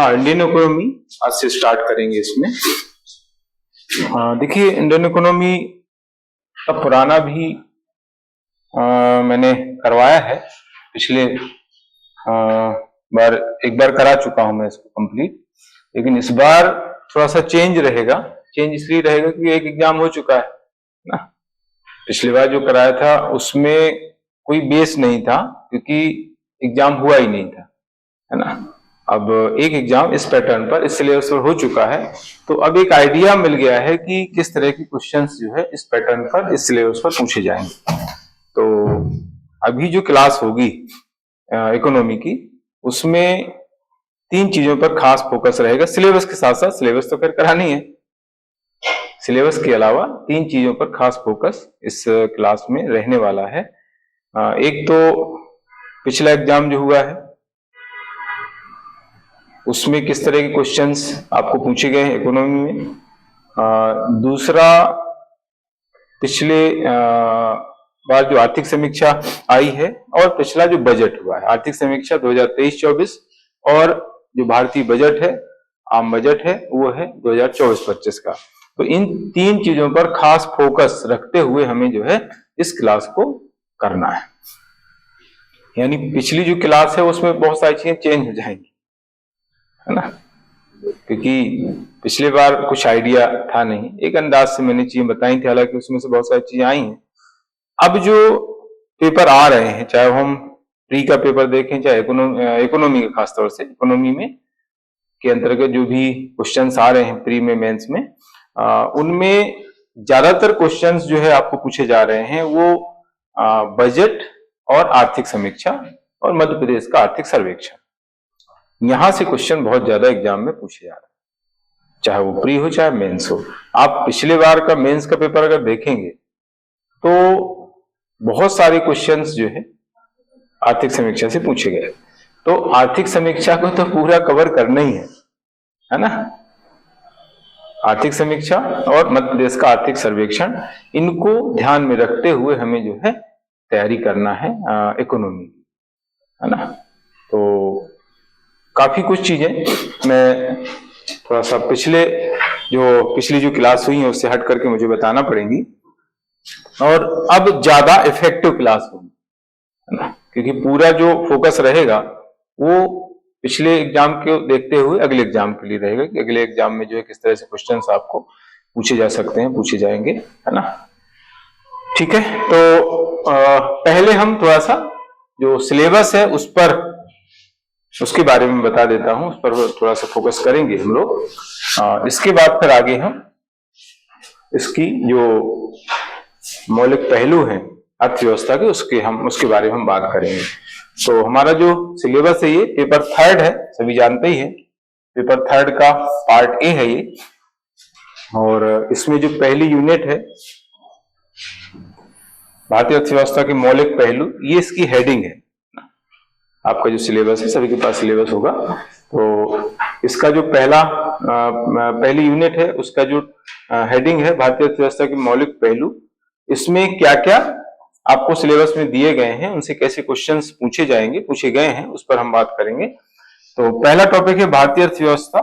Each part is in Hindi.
हाँ, इंडियन इकोनॉमी आज से स्टार्ट करेंगे इसमें। देखिए, इंडियन इकोनॉमी का पुराना भी मैंने करवाया है, पिछले बार एक बार करा चुका हूं मैं इसको कंप्लीट, लेकिन इस बार थोड़ा सा चेंज रहेगा। चेंज इसलिए रहेगा क्योंकि एक एग्जाम हो चुका है ना। पिछली बार जो कराया था उसमें कोई बेस नहीं था क्योंकि एग्जाम हुआ ही नहीं था, है ना। अब एक एग्जाम इस पैटर्न पर, इस सिलेबस पर हो चुका है, तो अब एक आइडिया मिल गया है कि किस तरह के क्वेश्चंस जो है इस पैटर्न पर, इस सिलेबस पर पूछे जाएंगे। तो अभी जो क्लास होगी इकोनॉमी की, उसमें 3 चीजों पर खास फोकस रहेगा। सिलेबस के साथ साथ, सिलेबस तो फिर करानी है, सिलेबस के अलावा 3 चीजों पर खास फोकस इस क्लास में रहने वाला है। एक तो पिछला एग्जाम जो हुआ है उसमें किस तरह के क्वेश्चंस आपको पूछे गए हैं इकोनॉमी में। दूसरा, पिछले बार जो आर्थिक समीक्षा आई है और पिछला जो बजट हुआ है, आर्थिक समीक्षा 2023-24 और जो भारतीय बजट है, आम बजट है, वो है 2024-25 का। तो इन 3 चीजों पर खास फोकस रखते हुए हमें जो है इस क्लास को करना है। यानी पिछली जो क्लास है उसमें बहुत सारी चीजें चेंज हो जाएंगी, है ना, क्योंकि पिछले बार कुछ आइडिया था नहीं, एक अंदाज से मैंने चीजें बताई थी, हालांकि उसमें से बहुत सारी चीजें आई हैं। अब जो पेपर आ रहे हैं, चाहे हम प्री का पेपर देखें, चाहे इकोनॉमी का, खासतौर से इकोनॉमी में के अंतर्गत जो भी क्वेश्चंस आ रहे हैं प्री में, मेंस में, उनमें ज्यादातर क्वेश्चंस जो है आपको पूछे जा रहे हैं वो बजट और आर्थिक समीक्षा और मध्य प्रदेश का आर्थिक सर्वेक्षण। यहां से क्वेश्चन बहुत ज्यादा एग्जाम में पूछे जा रहे हैं, चाहे वो प्री हो चाहे मेंस हो। आप पिछले बार का मेंस का पेपर अगर देखेंगे तो बहुत सारे क्वेश्चंस जो है आर्थिक समीक्षा से पूछे गए। तो आर्थिक समीक्षा को तो पूरा कवर करना ही है ना। आर्थिक समीक्षा और मध्य प्रदेश का आर्थिक सर्वेक्षण, इनको ध्यान में रखते हुए हमें जो है तैयारी करना है इकोनॉमी, है ना। तो काफी कुछ चीजें मैं थोड़ा सा पिछली जो क्लास हुई है उससे हट करके मुझे बताना पड़ेंगी, और अब ज्यादा इफेक्टिव क्लास होगी, है ना, क्योंकि पूरा जो फोकस रहेगा वो पिछले एग्जाम को देखते हुए अगले एग्जाम के लिए रहेगा कि अगले एग्जाम में जो है किस तरह से क्वेश्चंस आपको पूछे जा सकते हैं, पूछे जाएंगे, है ना। ठीक है, तो पहले हम थोड़ा सा जो सिलेबस है उसके बारे में बता देता हूं, उस पर थोड़ा सा फोकस करेंगे हम लोग। इसके बाद फिर आगे हम इसकी जो मौलिक पहलू हैं अर्थव्यवस्था के, उसके बारे में हम बात करेंगे। तो हमारा जो सिलेबस है ये पेपर 3 है, सभी जानते ही है, पेपर 3 का पार्ट ए है ये। और इसमें जो पहली यूनिट है भारतीय अर्थव्यवस्था के मौलिक पहलू, ये इसकी हेडिंग है। आपका जो सिलेबस है, सभी के पास सिलेबस होगा, तो इसका जो पहली यूनिट है उसका जो हेडिंग है भारतीय अर्थव्यवस्था के मौलिक पहलू, इसमें क्या क्या आपको सिलेबस में दिए गए हैं, उनसे कैसे क्वेश्चंस पूछे गए हैं, उस पर हम बात करेंगे। तो पहला टॉपिक है भारतीय अर्थव्यवस्था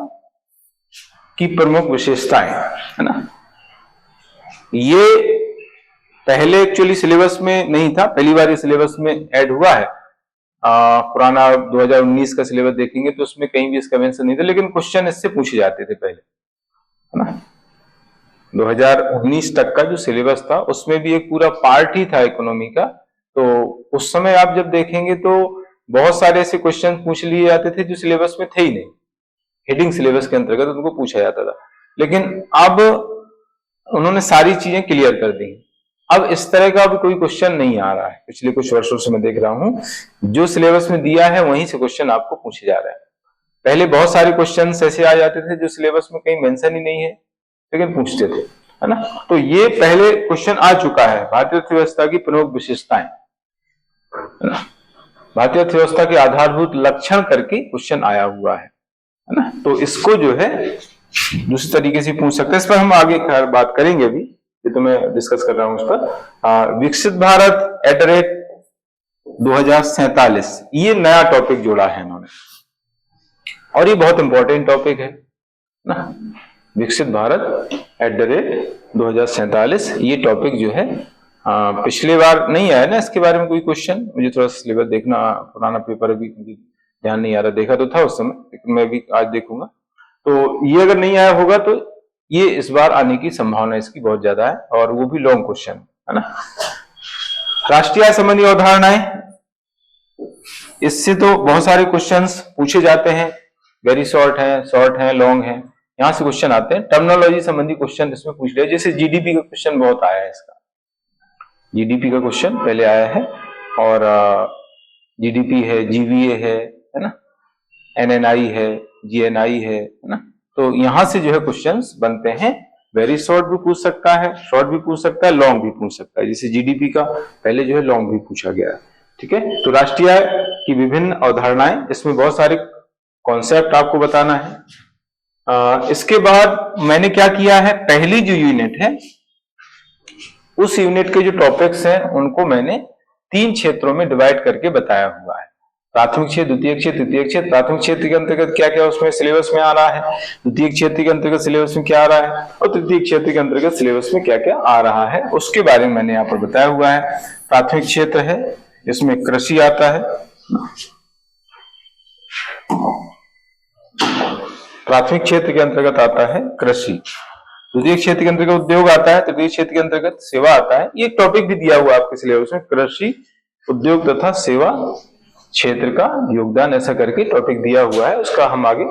की प्रमुख विशेषताएं, है ना। ये पहले एक्चुअली सिलेबस में नहीं था, पहली बार ये सिलेबस में ऐड हुआ है। पुराना 2019 का सिलेबस देखेंगे तो उसमें कहीं भी इसका मेंशन नहीं था, लेकिन क्वेश्चन इससे पूछे जाते थे पहले, है ना। 2019 तक का जो सिलेबस था उसमें भी एक पूरा पार्ट ही था इकोनॉमी का। तो उस समय आप जब देखेंगे तो बहुत सारे ऐसे क्वेश्चन पूछ लिए जाते थे जो सिलेबस में थे ही नहीं, हेडिंग सिलेबस के अंतर्गत उनको पूछा जाता था। लेकिन अब उन्होंने सारी चीजें क्लियर कर दी। अब इस तरह का भी कोई क्वेश्चन नहीं आ रहा है, पिछले कुछ वर्षों से मैं देख रहा हूं जो सिलेबस में दिया है वहीं से क्वेश्चन आपको पूछे जा रहे हैं। पहले बहुत सारे क्वेश्चन ऐसे आ जाते थे जो सिलेबस में कहीं मेंशन ही नहीं है, लेकिन पूछते थे, है ना। तो ये पहले क्वेश्चन आ चुका है, भारतीय अर्थव्यवस्था की प्रमुख विशेषताएं, है ना। भारतीय अर्थव्यवस्था के आधारभूत लक्षण करके क्वेश्चन आया हुआ है ना। तो इसको जो है दूसरी तरीके से पूछ सकते हैं, इस पर हम आगे बात करेंगे। अभी ये तो मैं डिस्कस कर रहा हूं उस पर। विकसित भारत @ 2047, ये नया टॉपिक जोड़ा है इन्होंने। और ये बहुत इंपॉर्टेंट टॉपिक है ना, विकसित भारत @2047, ये टॉपिक जो है पिछली बार नहीं आया ना इसके बारे में कोई क्वेश्चन। मुझे थोड़ा सिलेबस देखना, पुराना पेपर अभी ध्यान नहीं आ रहा, देखा तो था उस समय लेकिन मैं भी आज देखूंगा। तो ये अगर नहीं आया होगा तो ये इस बार आने की संभावना इसकी बहुत ज्यादा है, और वो भी लॉन्ग क्वेश्चन है ना। राष्ट्रीय आय संबंधी अवधारणाएं, इससे तो बहुत सारे क्वेश्चंस पूछे जाते हैं, वेरी शॉर्ट है, लॉन्ग है, यहां से क्वेश्चन आते हैं। टर्मिनोलॉजी संबंधी क्वेश्चन इसमें पूछ लिया, जैसे जीडीपी का क्वेश्चन बहुत आया है, इसका जीडीपी का क्वेश्चन पहले आया है, और जीडीपी है, जीवीए है ना, एनएनआई है, जीएनआई है ना। तो यहां से जो है क्वेश्चंस बनते हैं, वेरी शॉर्ट भी पूछ सकता है, शॉर्ट भी पूछ सकता है, लॉन्ग भी पूछ सकता है। जैसे जीडीपी का पहले जो है लॉन्ग भी पूछा गया है, ठीक है। तो राष्ट्रीय आय की विभिन्न अवधारणाएं, इसमें बहुत सारे कॉन्सेप्ट आपको बताना है। इसके बाद मैंने क्या किया है, पहली जो यूनिट है उस यूनिट के जो टॉपिक्स हैं उनको मैंने 3 क्षेत्रों में डिवाइड करके बताया हुआ है। प्राथमिक क्षेत्र, द्वितीय क्षेत्र, तृतीय क्षेत्र। प्राथमिक क्षेत्र के अंतर्गत क्या क्या उसमें सिलेबस में आ रहा है, द्वितीय क्षेत्र के अंतर्गत सिलेबस में क्या आ रहा है, और तृतीय क्षेत्र के अंतर्गत सिलेबस में क्या क्या आ रहा है, उसके बारे में मैंने यहाँ पर बताया हुआ है। प्राथमिक क्षेत्र है, इसमें कृषि आता है, प्राथमिक क्षेत्र के अंतर्गत आता है कृषि, द्वितीय क्षेत्र के अंतर्गत उद्योग आता है, तृतीय क्षेत्र के अंतर्गत सेवा आता है। ये टॉपिक भी दिया हुआ है आपके सिलेबस में, कृषि, उद्योग तथा सेवा क्षेत्र का योगदान, ऐसा करके टॉपिक दिया हुआ है, उसका हम आगे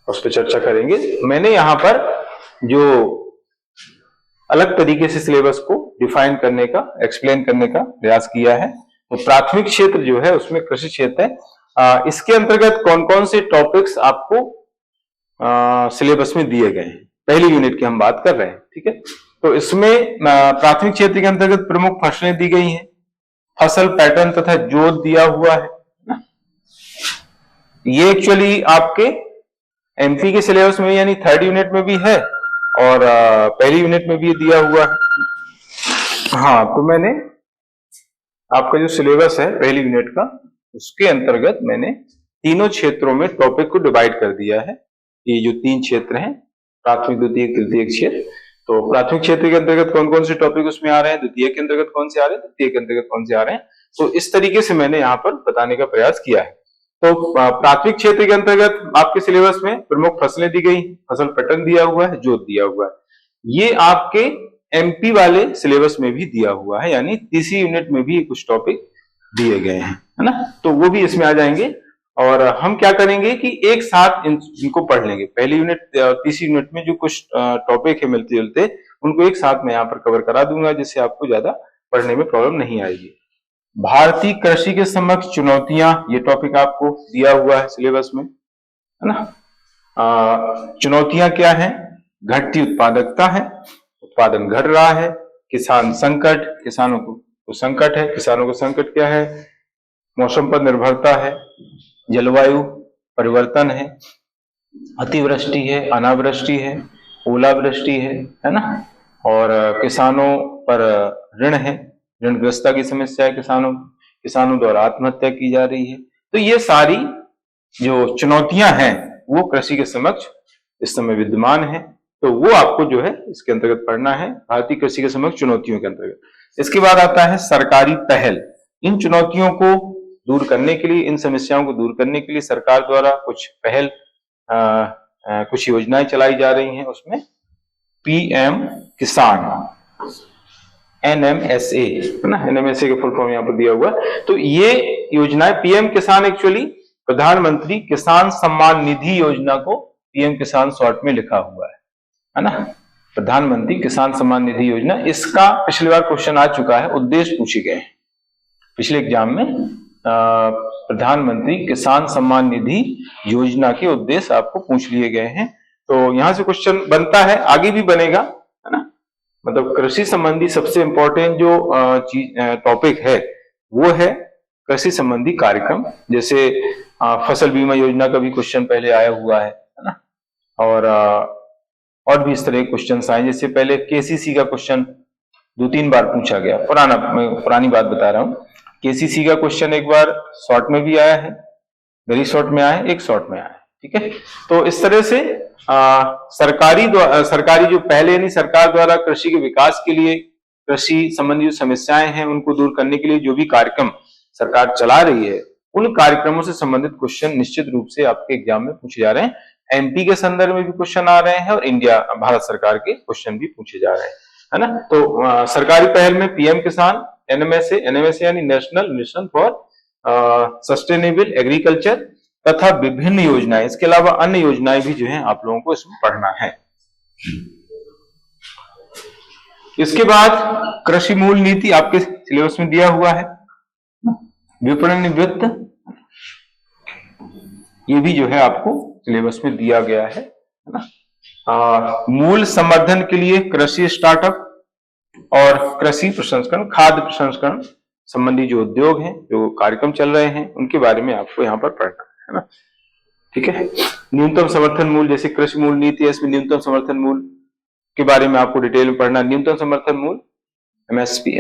उस पर चर्चा करेंगे। मैंने यहाँ पर जो अलग तरीके से सिलेबस को डिफाइन करने का, एक्सप्लेन करने का प्रयास किया है। तो प्राथमिक क्षेत्र जो है उसमें कृषि क्षेत्र है। इसके अंतर्गत कौन कौन से टॉपिक्स आपको सिलेबस में दिए गए हैं, पहली यूनिट की हम बात कर रहे हैं, ठीक है। तो इसमें प्राथमिक क्षेत्र के अंतर्गत प्रमुख फसलें दी गई हैं, फसल पैटर्न तथा जोत दिया हुआ है ना। ये एक्चुअली आपके एमपी के सिलेबस में यानी 3rd यूनिट में भी है, और पहली यूनिट में भी दिया हुआ है। हाँ, तो मैंने आपका जो सिलेबस है पहली यूनिट का, उसके अंतर्गत मैंने तीनों क्षेत्रों में टॉपिक को डिवाइड कर दिया है। ये जो 3 क्षेत्र हैं, प्राथमिक, द्वितीय, तृतीय क्षेत्र, तो प्राथमिक क्षेत्र के अंतर्गत कौन कौन से टॉपिक उसमें आ रहे हैं, द्वितीय के अंतर्गत कौन से आ रहे हैं, तृतीय के अंतर्गत कौन से आ रहे हैं, तो इस तरीके से मैंने यहाँ पर बताने का प्रयास किया है। तो प्राथमिक क्षेत्र के अंतर्गत आपके सिलेबस में प्रमुख फसलें दी गई, फसल पैटर्न दिया हुआ है, जोत दिया हुआ है। ये आपके एमपी वाले सिलेबस में भी दिया हुआ है, यानी तीसरी यूनिट में भी कुछ टॉपिक दिए गए हैं, है ना, तो वो भी इसमें आ जाएंगे। और हम क्या करेंगे कि एक साथ इनको पढ़ लेंगे, पहली यूनिट तीसरी यूनिट में जो कुछ टॉपिक है मिलते जुलते, उनको एक साथ मैं यहाँ पर कवर करा दूंगा, जिससे आपको ज्यादा पढ़ने में प्रॉब्लम नहीं आएगी। भारतीय कृषि के समक्ष चुनौतियां, ये टॉपिक आपको दिया हुआ है सिलेबस में, है ना। चुनौतियां क्या है, घटती उत्पादकता है, उत्पादन घट रहा है, किसान संकट, किसानों को संकट है, किसानों को संकट क्या है, मौसम पर निर्भरता है, जलवायु परिवर्तन है, अतिवृष्टि है, अनावृष्टि है, ओलावृष्टि है ना, और किसानों पर ऋण है, ऋणग्रस्तता की समस्या है, किसानों द्वारा आत्महत्या की जा रही है। तो ये सारी जो चुनौतियां हैं वो कृषि के समक्ष इस समय विद्यमान है, तो वो आपको जो है इसके अंतर्गत पढ़ना है, भारतीय कृषि के समक्ष चुनौतियों के अंतर्गत। इसके बाद आता है सरकारी पहल, इन चुनौतियों को दूर करने के लिए, इन समस्याओं को दूर करने के लिए सरकार द्वारा कुछ पहल, कुछ योजनाएं चलाई जा रही हैं। उसमें पीएम किसान, एनएमएसए है ना, एनएमएसए का फुल फॉर्म यहाँ पर दिया हुआ है। तो ये योजनाएं, पीएम किसान एक्चुअली प्रधानमंत्री किसान सम्मान निधि योजना को पीएम किसान शॉर्ट में लिखा हुआ है ना, प्रधानमंत्री किसान सम्मान निधि योजना। इसका पिछली बार क्वेश्चन आ चुका है, उद्देश्य पूछे गए हैं पिछले एग्जाम में, प्रधानमंत्री किसान सम्मान निधि योजना के उद्देश्य आपको पूछ लिए गए हैं। तो यहां से क्वेश्चन बनता है, आगे भी बनेगा, है ना। मतलब कृषि संबंधी सबसे इंपॉर्टेंट जो टॉपिक है वो है कृषि संबंधी कार्यक्रम, जैसे फसल बीमा योजना का भी क्वेश्चन पहले आया हुआ है ना, और भी इस तरह के क्वेश्चन आए। जैसे पहले केसीसी का क्वेश्चन 2-3 बार पूछा गया, पुरानी बात बता रहा हूं। केसीसी का क्वेश्चन एक बार शॉर्ट में भी आया है, वेरी शॉर्ट में आया है, एक शॉर्ट में आया है, ठीक है। तो इस तरह से सरकारी जो पहले यानी सरकार द्वारा कृषि के विकास के लिए, कृषि संबंधी जो समस्याएं हैं उनको दूर करने के लिए जो भी कार्यक्रम सरकार चला रही है, उन कार्यक्रमों से संबंधित क्वेश्चन निश्चित रूप से आपके एग्जाम में पूछे जा रहे हैं। एमपी के संदर्भ में भी क्वेश्चन आ रहे हैं और इंडिया भारत सरकार के क्वेश्चन भी पूछे जा रहे हैं, है ना। तो सरकारी पहल में पीएम किसान, एनएमएसए यानी national mission for sustainable agriculture तथा विभिन्न योजनाएं, इसके अलावा अन्य योजनाएं भी जो है आप लोगों को इसमें पढ़ना है। इसके बाद कृषि मूल नीति आपके सिलेबस में दिया हुआ है, विपणन वित्त ये भी जो है आपको सिलेबस में दिया गया है ना। मूल संवर्धन के लिए कृषि स्टार्टअप और कृषि प्रसंस्करण, खाद्य प्रसंस्करण संबंधी जो उद्योग हैं, जो कार्यक्रम चल रहे हैं, उनके बारे में आपको यहाँ पर पढ़ना है ना, ठीक है। न्यूनतम समर्थन मूल्य, जैसे कृषि मूल नीति है, इसमें न्यूनतम समर्थन मूल्य के बारे में आपको डिटेल में पढ़ना। न्यूनतम समर्थन मूल्य एमएसपी,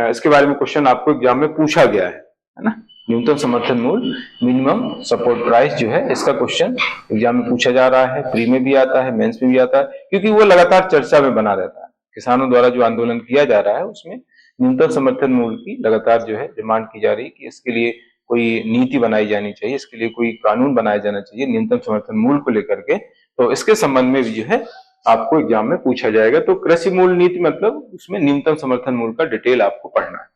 इसके बारे में क्वेश्चन आपको एग्जाम में पूछा गया है ना। न्यूनतम समर्थन मूल्य, मिनिमम सपोर्ट प्राइस जो है, इसका क्वेश्चन एग्जाम में पूछा जा रहा है, प्री में भी आता है, मेंस में भी आता है, क्योंकि वो लगातार चर्चा में बना रहता है। किसानों द्वारा जो आंदोलन किया जा रहा है उसमें न्यूनतम समर्थन मूल्य की लगातार जो है डिमांड की जा रही है कि इसके लिए कोई नीति बनाई जानी चाहिए, इसके लिए कोई कानून बनाया जाना चाहिए न्यूनतम समर्थन मूल्य को लेकर के। तो इसके संबंध में भी जो है आपको एग्जाम में पूछा जाएगा। तो कृषि मूल नीति मतलब उसमें न्यूनतम समर्थन मूल्य का डिटेल आपको पढ़ना है,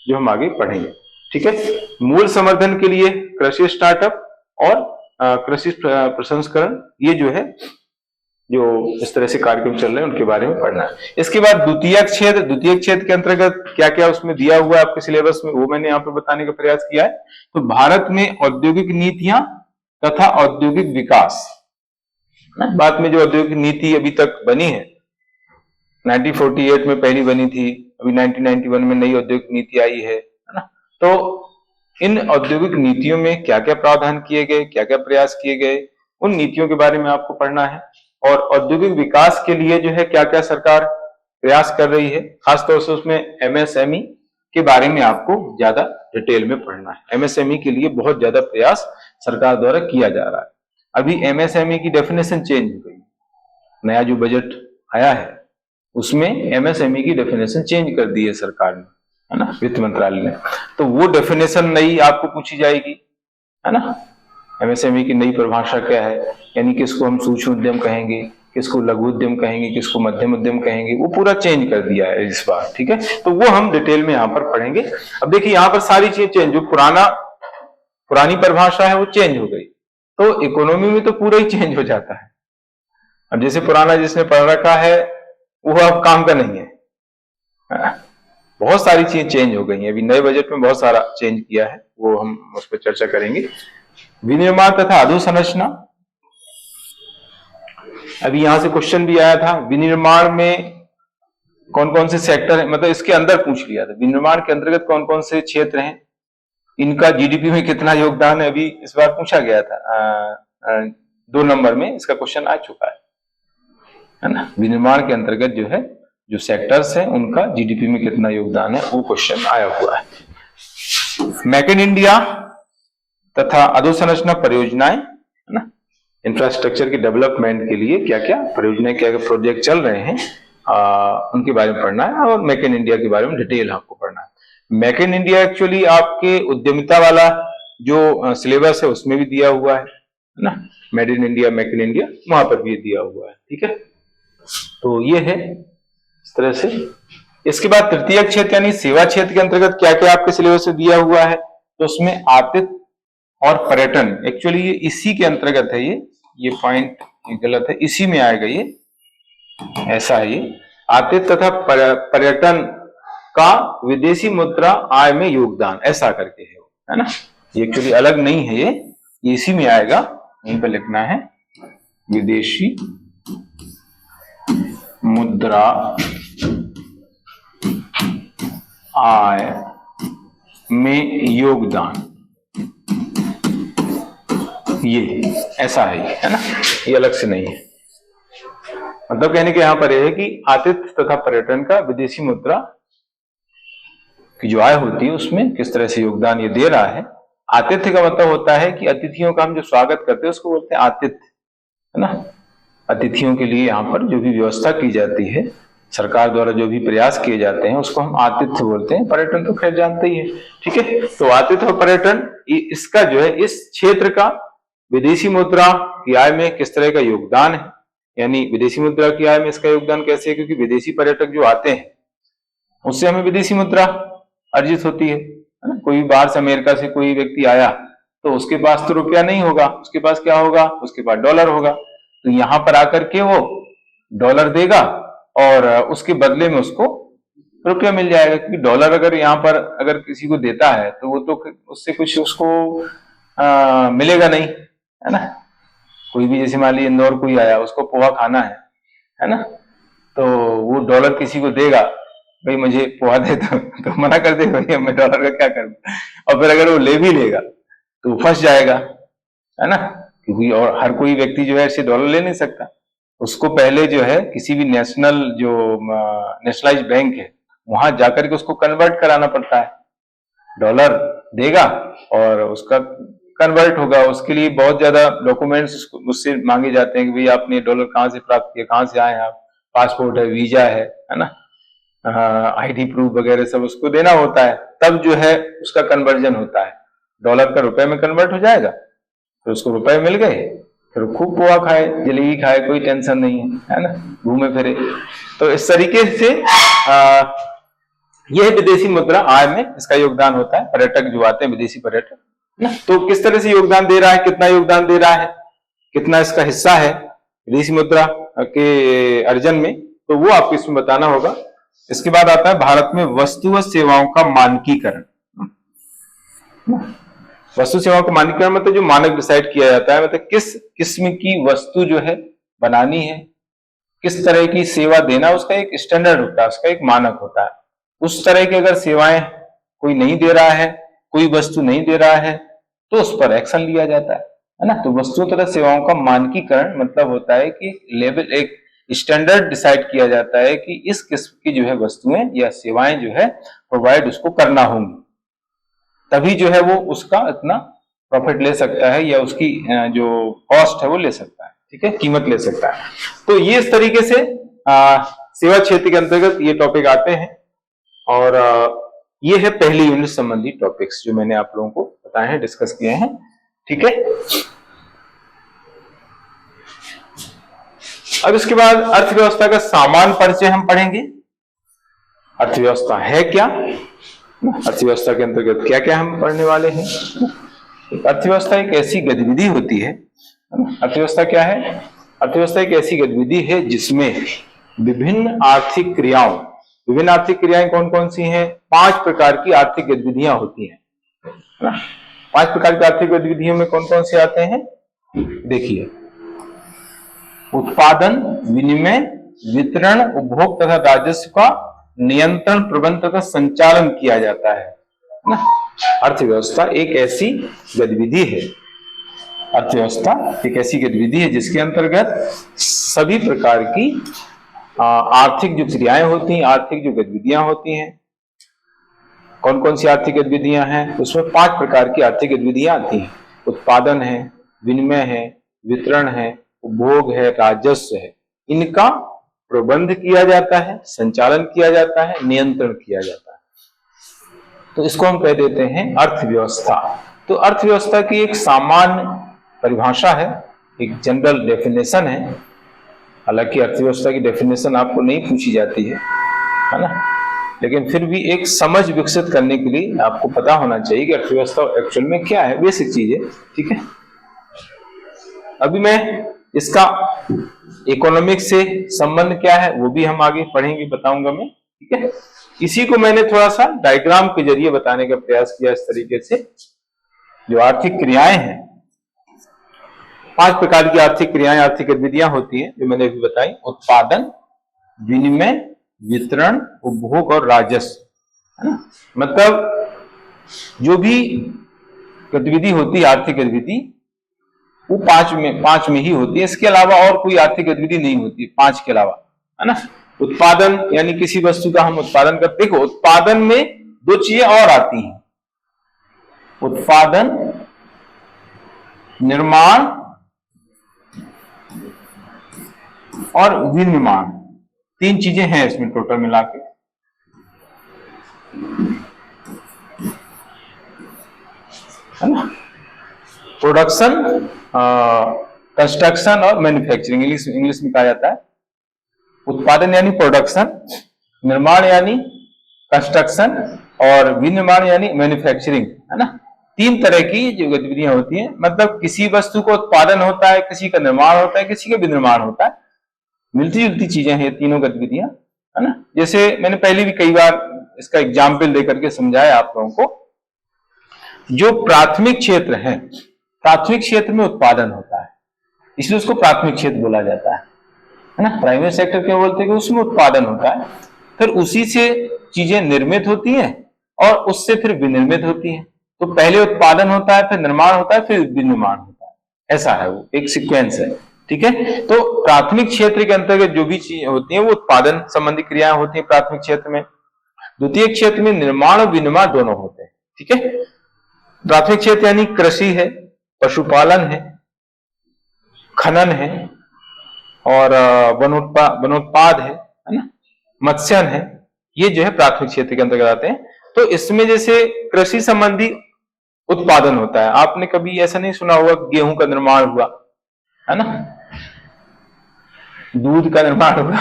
जो हम आगे पढ़ेंगे, ठीक है। मूल संवर्धन के लिए कृषि स्टार्टअप और कृषि प्रसंस्करण, ये जो है जो इस तरह से कार्यक्रम चल रहे हैं उनके बारे में पढ़ना है। इसके बाद द्वितीयक क्षेत्र के अंतर्गत क्या क्या उसमें दिया हुआ है आपके सिलेबस में, वो मैंने यहाँ पे बताने का प्रयास किया है। तो भारत में औद्योगिक नीतियां तथा औद्योगिक विकास, बाद में जो औद्योगिक नीति अभी तक बनी है, 1948 में पहली बनी थी, अभी 1991 में नई औद्योगिक नीति आई है ना। तो इन औद्योगिक नीतियों में क्या क्या प्रावधान किए गए, क्या क्या प्रयास किए गए, उन नीतियों के बारे में आपको पढ़ना है। और औद्योगिक विकास के लिए जो है क्या क्या सरकार प्रयास कर रही है, खासतौर से उसमें एमएसएमई के बारे में आपको ज्यादा डिटेल में पढ़ना है। एमएसएमई के लिए बहुत ज्यादा प्रयास सरकार द्वारा किया जा रहा है। अभी एमएसएमई की डेफिनेशन चेंज हो गई, नया जो बजट आया है उसमें एमएसएमई की डेफिनेशन चेंज कर दी है सरकार ने, है ना, वित्त मंत्रालय ने। तो वो डेफिनेशन नई आपको पूछी जाएगी, है ना। एमएसएमई की नई परिभाषा क्या है, यानी किसको हम सूक्ष्म उद्यम कहेंगे, किसको लघु उद्यम कहेंगे, किसको मध्यम उद्यम कहेंगे, वो पूरा चेंज कर दिया है इस बार, ठीक है। तो वो हम डिटेल में यहाँ पर पढ़ेंगे। अब देखिए यहाँ पर सारी चीजें चेंज, जो पुरानी परिभाषा है वो चेंज हो गई, तो इकोनॉमी में तो पूरा ही चेंज हो जाता है। अब जैसे पुराना जिसने पढ़ रखा है वो अब काम का नहीं है, बहुत सारी चीजें चेंज हो गई हैं। अभी नए बजट में बहुत सारा चेंज किया है, वो हम उस पर चर्चा करेंगे। विनिर्माण तथा अधोसंरचना, अभी यहां से क्वेश्चन भी आया था, विनिर्माण में कौन कौन से सेक्टर है, मतलब इसके अंदर पूछ लिया था, विनिर्माण के अंतर्गत कौन कौन से क्षेत्र हैं, इनका जीडीपी में कितना योगदान है, अभी इस बार पूछा गया था 2 नंबर में इसका क्वेश्चन आ चुका है ना। विनिर्माण के अंतर्गत जो है जो सेक्टर्स हैं उनका जीडीपी में कितना योगदान है, वो क्वेश्चन आया हुआ है। मेक इन इंडिया तथा अधोसंरचना परियोजनाएं, है ना, इंफ्रास्ट्रक्चर के डेवलपमेंट के लिए क्या क्या परियोजनाएं, क्या क्या प्रोजेक्ट चल रहे हैं, उनके बारे में पढ़ना है। और मेक इन इंडिया के बारे में डिटेल आपको पढ़ना है। मेक इन इंडिया एक्चुअली आपके उद्यमिता वाला जो सिलेबस है उसमें भी दिया हुआ है ना, made in India, make in India, वहां पर भी दिया हुआ है, ठीक है। तो ये है इस तरह से। इसके बाद तृतीय क्षेत्र यानी सेवा क्षेत्र के अंतर्गत क्या क्या आपके सिलेबस में दिया हुआ है, तो उसमें आतिथ्य और पर्यटन, एक्चुअली ये इसी के अंतर्गत है, ये पॉइंट गलत है, इसी में आएगा, ये ऐसा है, ये आतिथ्य तथा पर्यटन का विदेशी मुद्रा आय में योगदान, ऐसा करके है ना। ये एक्चुअली अलग नहीं है, ये इसी में आएगा, यहीं पर लिखना है विदेशी मुद्रा आय में योगदान, ये ऐसा है ना, ये अलग से नहीं है। मतलब कहने के यहां पर यह है कि आतिथ्य तथा पर्यटन का विदेशी मुद्रा की जो आय होती है उसमें किस तरह से योगदान ये दे रहा है, आतिथ्य का मतलब होता है कि अतिथियों का हम जो स्वागत करते हैं उसको बोलते हैं आतिथ्य, है ना। अतिथियों के लिए यहाँ पर जो भी व्यवस्था की जाती है, सरकार द्वारा जो भी प्रयास किए जाते हैं, उसको हम आतिथ्य बोलते हैं। पर्यटन तो खैर जानते ही है, ठीक है। तो आतिथ्य और पर्यटन इसका जो है इस क्षेत्र का विदेशी मुद्रा की आय में किस तरह का योगदान है, यानी विदेशी मुद्रा की आय में इसका योगदान कैसे है, क्योंकि विदेशी पर्यटक जो आते हैं उससे हमें विदेशी मुद्रा अर्जित होती है ना। कोई बाहर से अमेरिका से कोई व्यक्ति आया तो उसके पास तो रुपया नहीं होगा, उसके पास क्या होगा, उसके पास डॉलर होगा। तो यहाँ पर आकर के वो डॉलर देगा और उसके बदले में उसको रुपया मिल जाएगा, क्योंकि डॉलर अगर यहाँ पर अगर किसी को देता है तो वो तो उससे कुछ उसको मिलेगा नहीं, है ना। कोई भी जैसे मान लीजिए इंदौर कोई आया, उसको पोहा खाना है ना, तो वो डॉलर किसी को देगा, भाई मुझे पोहा दे तो मना कर दे, भाई मैं डॉलर का क्या करूं। और फिर अगर वो ले भी लेगा तो वो फंस जाएगा, है ना, क्योंकि और हर कोई व्यक्ति जो है ऐसे डॉलर ले नहीं सकता। उसको पहले जो है किसी भी नेशनलाइज बैंक है वहां जाकर के उसको कन्वर्ट कराना पड़ता है। डॉलर देगा और उसका कन्वर्ट होगा, उसके लिए बहुत ज्यादा डॉक्यूमेंट्स उससे मांगे जाते हैं कि भाई आपने डॉलर कहाँ से प्राप्त किया, कहाँ से आए आप, पासपोर्ट है, वीजा है ना, आईडी प्रूफ वगैरह सब उसको देना होता है, तब जो है उसका कन्वर्जन होता है। डॉलर का रुपए में कन्वर्ट हो जाएगा, तो उसको रुपए मिल गए, फिर खूब पोहा खाए, जलेबी खाए, कोई टेंशन नहीं है ना, घूमे फिरे। तो इस तरीके से यह विदेशी मुद्रा आय में इसका योगदान होता है। पर्यटक जो आते हैं विदेशी पर्यटक ना, तो किस तरह से योगदान दे रहा है, कितना योगदान दे रहा है, कितना इसका हिस्सा है विदेशी मुद्रा के अर्जन में, तो वो आपको इसमें बताना होगा। इसके बाद आता है भारत में वस्तु व सेवाओं का मानकीकरण। वस्तु सेवाओं का मानकीकरण मतलब जो मानक डिसाइड किया जाता है, मतलब किस किस्म की वस्तु जो है बनानी है, किस तरह की सेवा देना, उसका एक स्टैंडर्ड होता है, उसका एक मानक होता है। उस तरह की अगर सेवाएं कोई नहीं दे रहा है, कोई वस्तु नहीं दे रहा है, तो उस पर एक्शन लिया जाता है ना। तो वस्तु तथा सेवाओं का मानकीकरण मतलब होता है कि लेवल एक स्टैंडर्ड डिसाइड किया जाता है कि इस किस्म की जो है वस्तुएं या सेवाएं जो है प्रोवाइड उसको करना होंगी, तभी जो है वो उसका इतना प्रॉफिट ले सकता है या उसकी जो कॉस्ट है वो ले सकता है, ठीक है, कीमत ले सकता है। तो ये इस तरीके से सेवा क्षेत्र के अंतर्गत ये टॉपिक आते हैं और ये है पहली यूनिट संबंधी टॉपिक्स जो मैंने आप लोगों को बताए हैं, डिस्कस किए हैं, ठीक है। अब इसके बाद अर्थव्यवस्था का सामान्य परिचय हम पढ़ेंगे। अर्थव्यवस्था है क्या, अर्थव्यवस्था के अंतर्गत क्या क्या हम पढ़ने वाले हैं। अर्थव्यवस्था एक ऐसी गतिविधि होती है, अर्थव्यवस्था क्या है, अर्थव्यवस्था एक ऐसी गतिविधि है जिसमें विभिन्न आर्थिक क्रियाएं कौन कौन सी हैं, 5 प्रकार की आर्थिक गतिविधियां होती हैं, 5 प्रकार की आर्थिक गतिविधियों में कौन कौन से आते हैं, देखिए, उत्पादन, विनिमय, वितरण, उपभोग तथा राजस्व का नियंत्रण, प्रबंधन तथा संचालन किया जाता है ना। अर्थव्यवस्था एक ऐसी गतिविधि है, अर्थव्यवस्था एक ऐसी गतिविधि है जिसके अंतर्गत सभी प्रकार की आर्थिक जो क्रियाएं होती हैं, आर्थिक जो गतिविधियां होती हैं, कौन कौन सी आर्थिक गतिविधियां हैं, उसमें 5 प्रकार की आर्थिक गतिविधियां आती हैं। उत्पादन है, विनिमय है, वितरण है, उपभोग है, राजस्व है। इनका प्रबंध किया जाता है, संचालन किया जाता है, नियंत्रण किया जाता है, तो इसको हम कह देते हैं अर्थव्यवस्था। तो अर्थव्यवस्था की एक सामान्य परिभाषा है, एक जनरल डेफिनेशन है। हालांकि अर्थव्यवस्था की डेफिनेशन आपको नहीं पूछी जाती है ना, लेकिन फिर भी एक समझ विकसित करने के लिए आपको पता होना चाहिए कि अर्थव्यवस्था एक्चुअल में क्या है, बेसिक चीज है, ठीक है। अभी मैं इसका इकोनॉमिक से संबंध क्या है वो भी हम आगे पढ़ेंगे, बताऊंगा मैं, ठीक है। इसी को मैंने थोड़ा सा डायग्राम के जरिए बताने का प्रयास किया। इस तरीके से जो आर्थिक क्रियाएं हैं, 5 प्रकार की आर्थिक क्रियाएं, आर्थिक गतिविधियां होती हैं जो मैंने अभी बताई। उत्पादन, विनिमय, वितरण, उपभोग और राजस्व, है ना। मतलब जो भी गतिविधि होती है, आर्थिक गतिविधि, वो 5 में ही होती है। इसके अलावा और कोई आर्थिक गतिविधि नहीं होती है 5 के अलावा, है ना। उत्पादन यानी किसी वस्तु का हम उत्पादन करते हैं। देखो, उत्पादन में 2 चीजें और आती हैं, उत्पादन, निर्माण और विनिर्माण, तीन चीजें हैं इसमें टोटल मिला के। है ना, प्रोडक्शन, कंस्ट्रक्शन और मैन्युफैक्चरिंग, इंग्लिश में कहा जाता है। उत्पादन यानी प्रोडक्शन, निर्माण यानी कंस्ट्रक्शन और विनिर्माण यानी मैन्युफैक्चरिंग। है ना, तीन तरह की जो गतिविधियां होती हैं, मतलब किसी वस्तु का उत्पादन होता है, किसी का निर्माण होता है, किसी का विनिर्माण होता है। मिलती जुलती चीजें हैं तीनों गतिविधियां। है ना, जैसे मैंने पहले भी कई बार इसका एग्जाम्पल देकर के समझाया आप लोगों को। जो प्राथमिक क्षेत्र है, प्राथमिक क्षेत्र में उत्पादन होता है, इसलिए उसको प्राथमिक क्षेत्र बोला जाता है ना। प्राइमरी सेक्टर क्या बोलते हैं कि उसमें उत्पादन होता है, फिर उसी से चीजें निर्मित होती हैं और उससे फिर विनिर्मित होती हैं। तो पहले उत्पादन होता है, फिर निर्माण होता है, फिर विनिर्माण होता है, ऐसा है, वो एक सीक्वेंस है। ठीक है, तो प्राथमिक क्षेत्र के अंतर्गत जो भी चीजें होती हैं वो उत्पादन संबंधी क्रियाएं होती हैं प्राथमिक क्षेत्र में। द्वितीय क्षेत्र में निर्माण और विनिर्माण दोनों होते हैं। ठीक है, प्राथमिक क्षेत्र यानी कृषि है, पशुपालन है, खनन है और वनोत्पाद है ना, मत्स्यन है, ये जो है प्राथमिक क्षेत्र के अंतर्गत आते हैं। तो इसमें जैसे कृषि संबंधी उत्पादन होता है, आपने कभी ऐसा नहीं सुना होगा गेहूं का निर्माण हुआ, है ना, दूध का निर्माण हुआ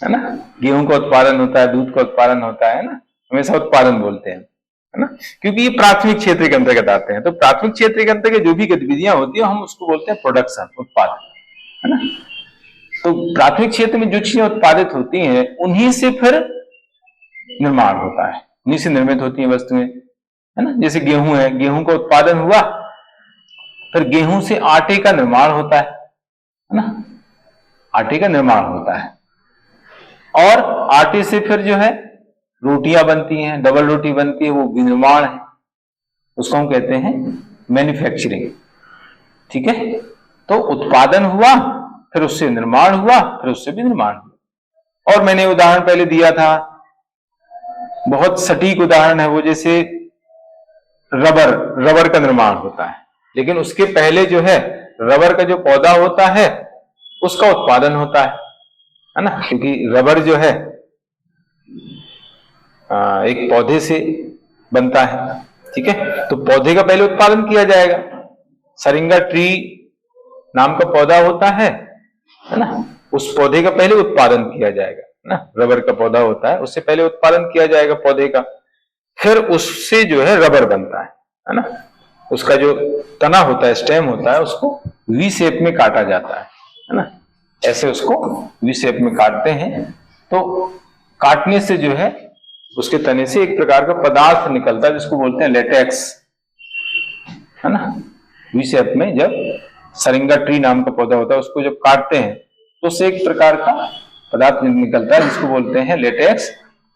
है ना, गेहूं का उत्पादन होता है, दूध का उत्पादन होता है ना, हमेशा उत्पादन बोलते हैं, है ना, क्योंकि ये प्राथमिक क्षेत्र के अंतर्गत आते हैं। तो प्राथमिक क्षेत्र के अंतर्गत जो भी गतिविधियां होती है हम उसको बोलते हैं प्रोडक्शन, उत्पादन। है ना, तो प्राथमिक क्षेत्र में जो चीजें उत्पादित होती हैं उन्हीं से फिर निर्माण होता है, उन्हीं से निर्मित होती हैं वस्तुएं। है ना, जैसे गेहूं है, गेहूं का उत्पादन हुआ, फिर गेहूं से आटे का निर्माण होता है ना, आटे का निर्माण होता है और आटे से फिर जो है रोटियां बनती हैं, डबल रोटी बनती है, वो विनिर्माण है, उसको हम कहते हैं मैन्युफैक्चरिंग। ठीक है, तो उत्पादन हुआ, फिर उससे निर्माण हुआ, फिर उससे विनिर्माण हुआ। और मैंने उदाहरण पहले दिया था, बहुत सटीक उदाहरण है वो, जैसे रबर का निर्माण होता है, लेकिन उसके पहले जो है रबर का जो पौधा होता है उसका उत्पादन होता है ना, क्योंकि रबर जो है एक पौधे से बनता है। ठीक है, तो पौधे का पहले उत्पादन किया जाएगा, सरिंगा ट्री नाम का पौधा होता है ना, उस पौधे का पहले उत्पादन किया जाएगा ना, रबर का पौधा होता है, उससे पहले उत्पादन किया जाएगा पौधे का, फिर उससे जो है रबर बनता है ना, उसका जो तना होता है, स्टेम होता है, उसको वी शेप में काटा जाता है ना, ऐसे उसको वी शेप में काटते हैं। तो काटने से जो है उसके तने से एक प्रकार का पदार्थ निकलता है जिसको बोलते हैं लेटेक्स, है ना। वी शेप में जब सरिंगा ट्री नाम का पौधा होता है उसको जब काटते हैं तो उससे एक प्रकार का पदार्थ निकलता है जिसको बोलते हैं लेटेक्स।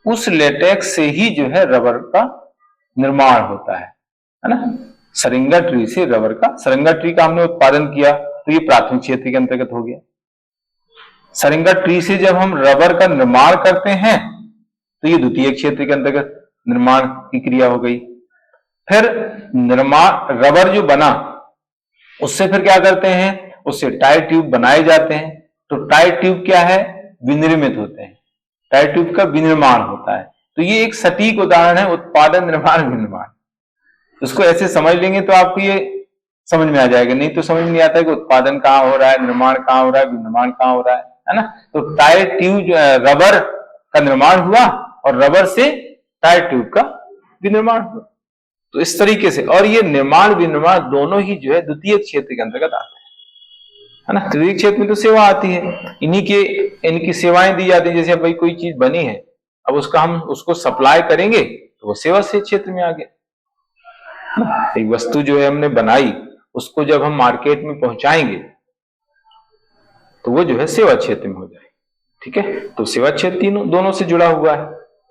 उस लेटेक्स से ही जो है रबर का निर्माण होता है ना। सरिंगा ट्री से रबर का, सरिंगा ट्री का हमने उत्पादन किया तो ये प्राथमिक क्षेत्र के अंतर्गत हो गया। सरिंगा ट्री से जब हम रबर का निर्माण करते हैं तो ये द्वितीय क्षेत्र के अंतर्गत निर्माण की क्रिया हो गई। फिर निर्माण रबर जो बना उससे फिर क्या करते हैं, उससे टायर ट्यूब बनाए जाते हैं। तो टायर ट्यूब क्या है, विनिर्मित होते हैं, टायर ट्यूब का विनिर्माण होता है। तो ये एक सटीक उदाहरण है उत्पादन, निर्माण, विनिर्माण। इसको ऐसे समझ लेंगे तो आपको ये समझ में आ जाएगा, नहीं तो समझ नहीं आता है कि उत्पादन कहाँ हो रहा है, निर्माण कहाँ हो रहा है, विनिर्माण कहाँ हो रहा है ना। तो टायर ट्यूब जो है, रबर का निर्माण हुआ और रबर से टायर ट्यूब का विनिर्माण हुआ। तो इस तरीके से, और ये निर्माण विनिर्माण दोनों ही जो है द्वितीय क्षेत्र के अंतर्गत आते है ना। तृतीय क्षेत्र में तो सेवा आती है, इनकी सेवाएं दी जाती है। जैसे भाई कोई चीज बनी है, अब हम उसको सप्लाई करेंगे तो वो सेवा से क्षेत्र में आ गया। एक वस्तु जो है हमने बनाई, उसको जब हम मार्केट में पहुंचाएंगे तो वो जो है सेवा क्षेत्र में हो जाएगी। ठीक है, तो सेवा क्षेत्र दोनों से जुड़ा हुआ है,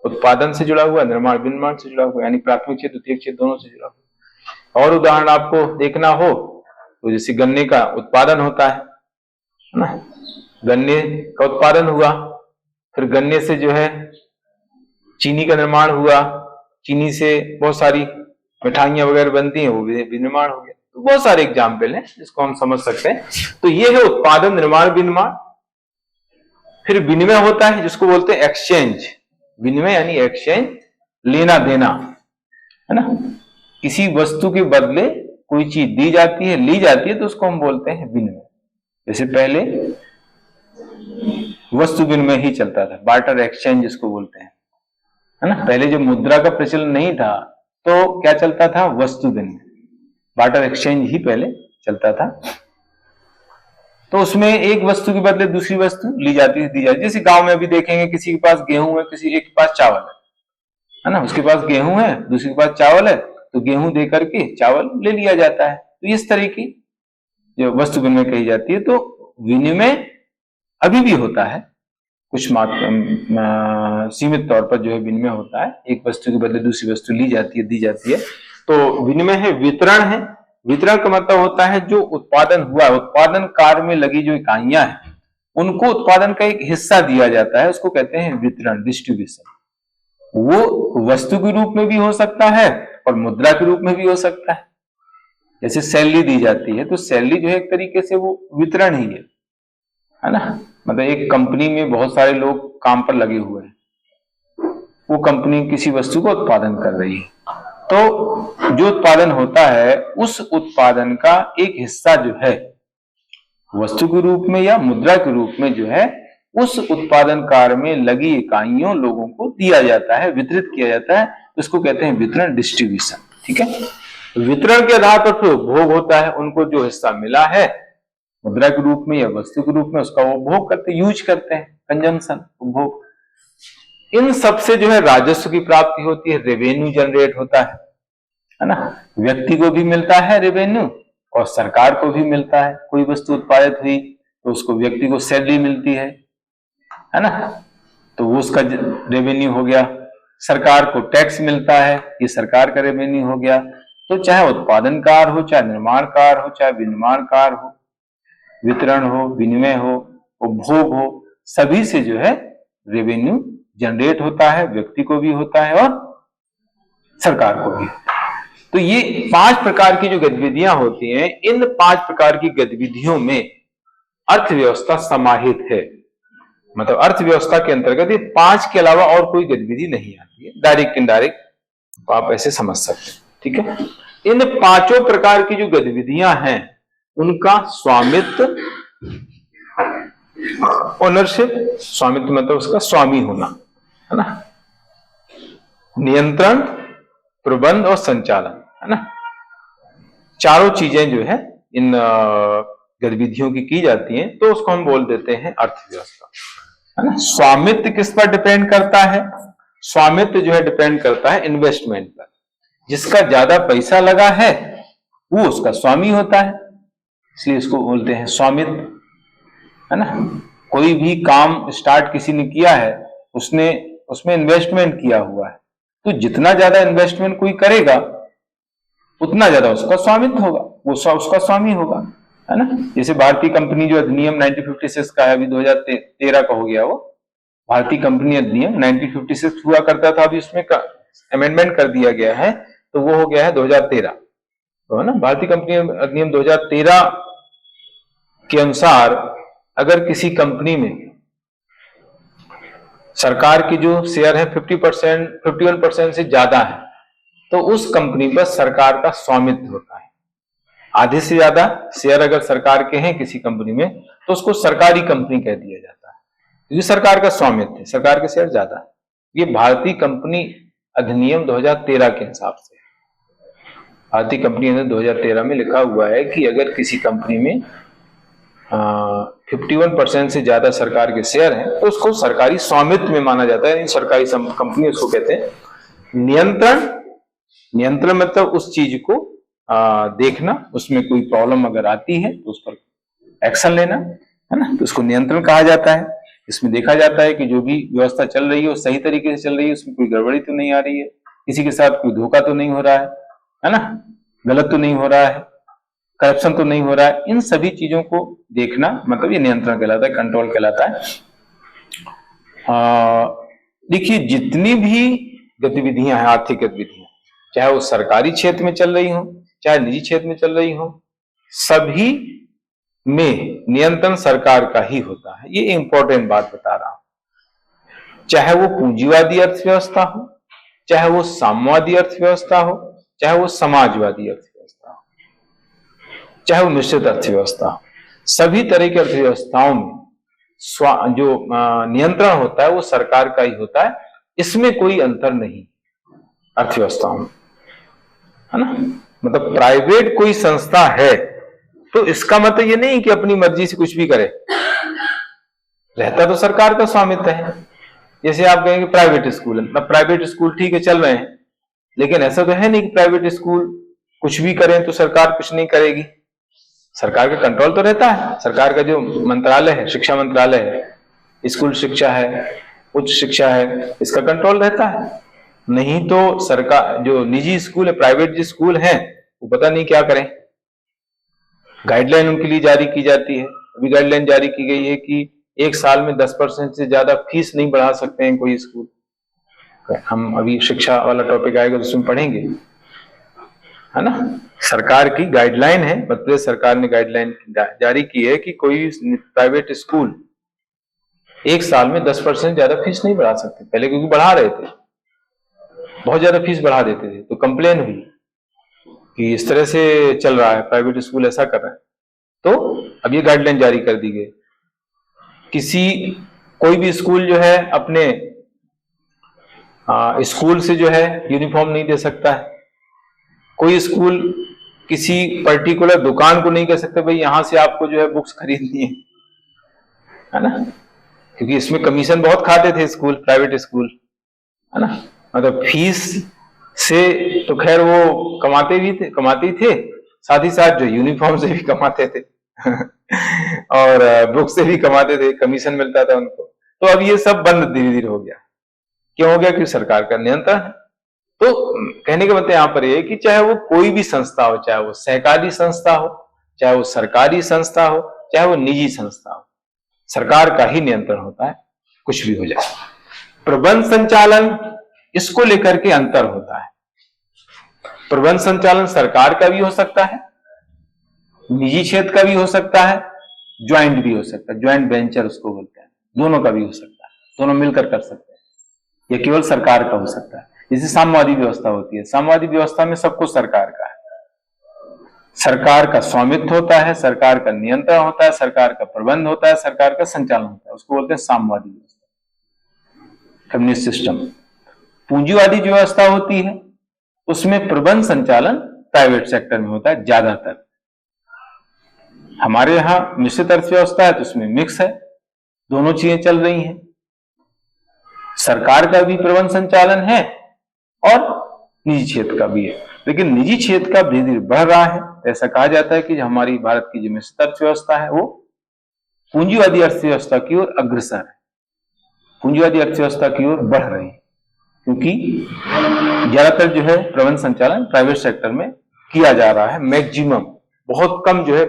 उत्पादन से जुड़ा हुआ है, निर्माण विनिर्माण से जुड़ा हुआ है, यानी प्राथमिक क्षेत्र द्वितीय क्षेत्र दोनों से जुड़ा हुआ है। और उदाहरण आपको देखना हो तो जैसे गन्ने का उत्पादन होता है ना, गन्ने का उत्पादन हुआ, फिर गन्ने से जो है चीनी का निर्माण हुआ, चीनी से बहुत सारी मिठाइयां वगैरह बनती हैं वो विनिर्माण हो गया। तो बहुत सारे एग्जाम्पल हैं जिसको हम समझ सकते हैं। तो ये है उत्पादन, निर्माण, विनिर्माण। फिर विनिमय होता है जिसको बोलते हैं एक्सचेंज। विनिमय यानी एक्सचेंज, लेना देना, है ना। किसी वस्तु के बदले कोई चीज दी जाती है, ली जाती है, तो उसको हम बोलते हैं विनिमय। जैसे पहले वस्तु विनिमय ही चलता था, बार्टर एक्सचेंज जिसको बोलते हैं, है ना। पहले जब मुद्रा का प्रचलन नहीं था तो क्या चलता था, वस्तु विनिमय, बार्टर एक्सचेंज ही पहले चलता था। तो उसमें एक वस्तु के बदले दूसरी वस्तु ली जाती है, दी जाती है। जैसे गांव में अभी देखेंगे किसी के पास गेहूं है, किसी एक के पास चावल है ना। उसके पास गेहूं है, दूसरे के पास चावल है, तो गेहूं दे करके चावल ले लिया जाता है। तो इस तरह की जो वस्तु विनिमय कही जाती है। तो विनिमय अभी भी होता है, कुछ मात्रा सीमित तौर पर जो है विनिमय होता है, एक वस्तु के बदले दूसरी वस्तु ली जाती है, दी जाती है। तो विनिमय है। वितरण है। वितरण का मतलब होता है जो उत्पादन हुआ, उत्पादन कार्य में लगी जो इकाइयां हैं उनको उत्पादन का एक हिस्सा दिया जाता है, उसको कहते हैं वितरण, डिस्ट्रीब्यूशन। वो वस्तु के रूप में भी हो सकता है और मुद्रा के रूप में भी हो सकता है। जैसे सैलरी दी जाती है तो सैलरी जो है एक तरीके से वो वितरण ही है ना। मतलब एक कंपनी में बहुत सारे लोग काम पर लगे हुए हैं, वो कंपनी किसी वस्तु का उत्पादन कर रही है, तो जो उत्पादन होता है उस उत्पादन का एक हिस्सा जो है वस्तु के रूप में या मुद्रा के रूप में जो है उस उत्पादन कार्य में लगी इकाइयों लोगों को दिया जाता है, वितरित किया जाता है। उसको कहते हैं वितरण, डिस्ट्रीब्यूशन। ठीक है। वितरण के आधार पर फिर उपभोग होता है, उनको जो हिस्सा मिला है मुद्रा के रूप में या वस्तु के रूप में उसका वो उपभोग करते, यूज करते हैं, कंजम्पशन, उपभोग। इन सबसे जो है राजस्व की प्राप्ति होती है, रेवेन्यू जनरेट होता है ना। व्यक्ति को भी मिलता है रेवेन्यू और सरकार को भी मिलता है। कोई वस्तु उत्पादित हुई तो उसको व्यक्ति को सैलरी मिलती है ना, तो वो उसका रेवेन्यू हो गया। सरकार को टैक्स मिलता है, ये सरकार का रेवेन्यू हो गया। तो चाहे उत्पादन कार्य हो, चाहे निर्माण कार्य हो, चाहे विनिर्माण कार्य हो, वितरण हो, विनिमय हो, उपभोग हो, सभी से जो है रेवेन्यू जनरेट होता है, व्यक्ति को भी होता है और सरकार को भी। तो ये 5 प्रकार की जो गतिविधियां होती हैं, इन 5 प्रकार की गतिविधियों में अर्थव्यवस्था समाहित है। मतलब अर्थव्यवस्था के अंतर्गत ये 5 के अलावा और कोई गतिविधि नहीं आती है, डायरेक्ट इनडायरेक्ट, तो आप ऐसे समझ सकते हैं। ठीक है। इन 5 प्रकार की जो गतिविधियां हैं उनका स्वामित्व, ओनरशिप, स्वामित्व मतलब उसका स्वामी होना, है ना, नियंत्रण, प्रबंध और संचालन, है ना। चारों चीजें जो है इन गतिविधियों की जाती हैं, तो उसको हम बोल देते हैं अर्थव्यवस्था, है ना। स्वामित्व किस पर डिपेंड करता है? स्वामित्व जो है डिपेंड करता है इन्वेस्टमेंट पर। जिसका ज्यादा पैसा लगा है वो उसका स्वामी होता है, इसलिए इसको बोलते हैं स्वामित्व, है ना। कोई भी काम स्टार्ट किसी ने किया है, उसने उसमें इन्वेस्टमेंट किया हुआ है, तो जितना ज्यादा इन्वेस्टमेंट कोई करेगा उतना ज्यादा उसका स्वामित्व होगा, वो उसका स्वामी होगा, है ना। जैसे भारतीय कंपनी जो अधिनियम 1956 का है, अभी 2013 का हो गया, वो भारतीय कंपनी अधिनियम 1956 हुआ करता था, अभी उसमें अमेंडमेंट कर दिया गया है, तो वो हो गया है 2013, तो है ना। भारतीय कंपनी अधिनियम 2013 के अनुसार अगर किसी कंपनी में सरकार की जो शेयर है 50%, 51% से ज्यादा है, तो उस कंपनी पर सरकार का स्वामित्व होता है। आधे से ज्यादा शेयर अगर सरकार के हैं किसी कंपनी में, तो उसको सरकारी कंपनी कह दिया जाता है, क्योंकि सरकार का स्वामित्व है, सरकार के शेयर ज्यादा है। ये भारतीय कंपनी अधिनियम 2013 के हिसाब से, भारतीय कंपनी अधिनियम 2013 में लिखा हुआ है कि अगर किसी कंपनी में 51% से ज्यादा सरकार के शेयर हैं, तो उसको सरकारी स्वामित्व में माना जाता है, सरकारी कंपनी उसको कहते हैं। नियंत्रण, नियंत्रण मतलब उस चीज को देखना, उसमें कोई प्रॉब्लम अगर आती है तो उस पर एक्शन लेना, है ना, तो उसको नियंत्रण कहा जाता है। इसमें देखा जाता है कि जो भी व्यवस्था चल रही है वो सही तरीके से चल रही है, उसमें कोई गड़बड़ी तो नहीं आ रही है, किसी के साथ कोई धोखा तो नहीं हो रहा है ना, गलत तो नहीं हो रहा है, करप्शन तो नहीं हो रहा है। इन सभी चीजों को देखना मतलब ये नियंत्रण कहलाता है, कंट्रोल कहलाता है। देखिए जितनी भी गतिविधियां हैं, आर्थिक गतिविधियां, चाहे वो सरकारी क्षेत्र में चल रही हो, चाहे निजी क्षेत्र में चल रही हो, सभी में नियंत्रण सरकार का ही होता है। ये इंपॉर्टेंट बात बता रहा हूं। चाहे वो पूंजीवादी अर्थव्यवस्था हो, चाहे वो साम्यवादी अर्थव्यवस्था हो, चाहे वो समाजवादी अर्थव्यवस्था हो, चाहे वो मिश्रित अर्थव्यवस्था हो, सभी तरह की अर्थव्यवस्थाओं में जो नियंत्रण होता है वो सरकार का ही होता है। इसमें कोई अंतर नहीं अर्थव्यवस्थाओं में, है ना। मतलब प्राइवेट कोई संस्था है तो इसका मतलब ये नहीं कि अपनी मर्जी से कुछ भी करे, रहता तो सरकार का स्वामित्व है। जैसे आप कहेंगे प्राइवेट स्कूल है, मतलब प्राइवेट स्कूल ठीक है चल रहे हैं, लेकिन ऐसा तो है नहीं कि प्राइवेट स्कूल कुछ भी करें तो सरकार कुछ नहीं करेगी। सरकार का कंट्रोल तो रहता है। सरकार का जो मंत्रालय है, शिक्षा मंत्रालय है, स्कूल शिक्षा है, उच्च शिक्षा है, इसका कंट्रोल रहता है। नहीं तो सरकार जो निजी स्कूल है, प्राइवेट जो स्कूल है, वो पता नहीं क्या करें। गाइडलाइन उनके लिए जारी की जाती है। अभी गाइडलाइन जारी की गई है कि एक साल में 10% से ज्यादा फीस नहीं बढ़ा सकते हैं कोई स्कूल। हम अभी शिक्षा वाला टॉपिक आएगा उसमें पढ़ेंगे, है ना। सरकार की गाइडलाइन है, मध्य प्रदेश सरकार ने गाइडलाइन जारी की है कि कोई प्राइवेट स्कूल एक साल में 10% ज्यादा फीस नहीं बढ़ा सकते। पहले क्योंकि बढ़ा रहे थे, बहुत ज्यादा फीस बढ़ा देते थे, तो कंप्लेन हुई कि इस तरह से चल रहा है, प्राइवेट स्कूल ऐसा कर रहे हैं। तो अब ये गाइडलाइन जारी कर दी गई, कोई भी स्कूल जो है अपने स्कूल से जो है यूनिफॉर्म नहीं दे सकता है। कोई स्कूल किसी पर्टिकुलर दुकान को नहीं कह सकता भाई यहां से आपको जो है बुक्स खरीदनी है ना, क्योंकि इसमें कमीशन बहुत खाते थे स्कूल, प्राइवेट स्कूल, है ना। मतलब फीस से तो खैर वो कमाते ही थे, साथ ही साथ जो यूनिफॉर्म से भी कमाते थे और बुक से भी कमाते थे, कमीशन मिलता था उनको। तो अब ये सब बंद धीरे धीरे हो गया। क्यों हो गया? क्योंकि सरकार का नियंत्रण है। तो कहने का मतलब यहां पर यह कि चाहे वो कोई भी संस्था हो, चाहे वो सहकारी संस्था हो, चाहे वो सरकारी संस्था हो, चाहे वो निजी संस्था हो, सरकार का ही नियंत्रण होता है, कुछ भी हो जाए। प्रबंध संचालन, इसको लेकर के अंतर होता है। प्रबंध संचालन सरकार का भी हो सकता है, निजी क्षेत्र का भी हो सकता है, ज्वाइंट भी हो सकता है, ज्वाइंट वेंचर उसको बोलते हैं, दोनों का भी हो सकता है, दोनों मिलकर कर सकते हैं। यह केवल सरकार का हो सकता है। जैसे साम्यवादी व्यवस्था होती है, साम्यवादी व्यवस्था में सब कुछ सरकार का है, सरकार का स्वामित्व होता है, सरकार का नियंत्रण होता है, सरकार का प्रबंध होता है, सरकार का संचालन होता है, उसको बोलते हैं साम्यवादी व्यवस्था, कम्युनिस्ट सिस्टम। पूंजीवादी जो व्यवस्था होती है उसमें प्रबंध संचालन प्राइवेट सेक्टर में होता है ज्यादातर। हमारे यहां मिश्रित अर्थव्यवस्था है तो उसमें मिक्स है, दोनों चीजें चल रही हैं। सरकार का भी प्रबंध संचालन है और निजी क्षेत्र का भी है, लेकिन निजी क्षेत्र का धीरे धीरे बढ़ रहा है। ऐसा कहा जाता है कि हमारी भारत की जो मिश्रित अर्थव्यवस्था है वो पूंजीवादी अर्थव्यवस्था की ओर अग्रसर है, पूंजीवादी अर्थव्यवस्था की ओर बढ़ रही है, क्योंकि ज्यादातर जो है प्रबंध संचालन प्राइवेट सेक्टर में किया जा रहा है। मैक्सिमम, बहुत कम जो है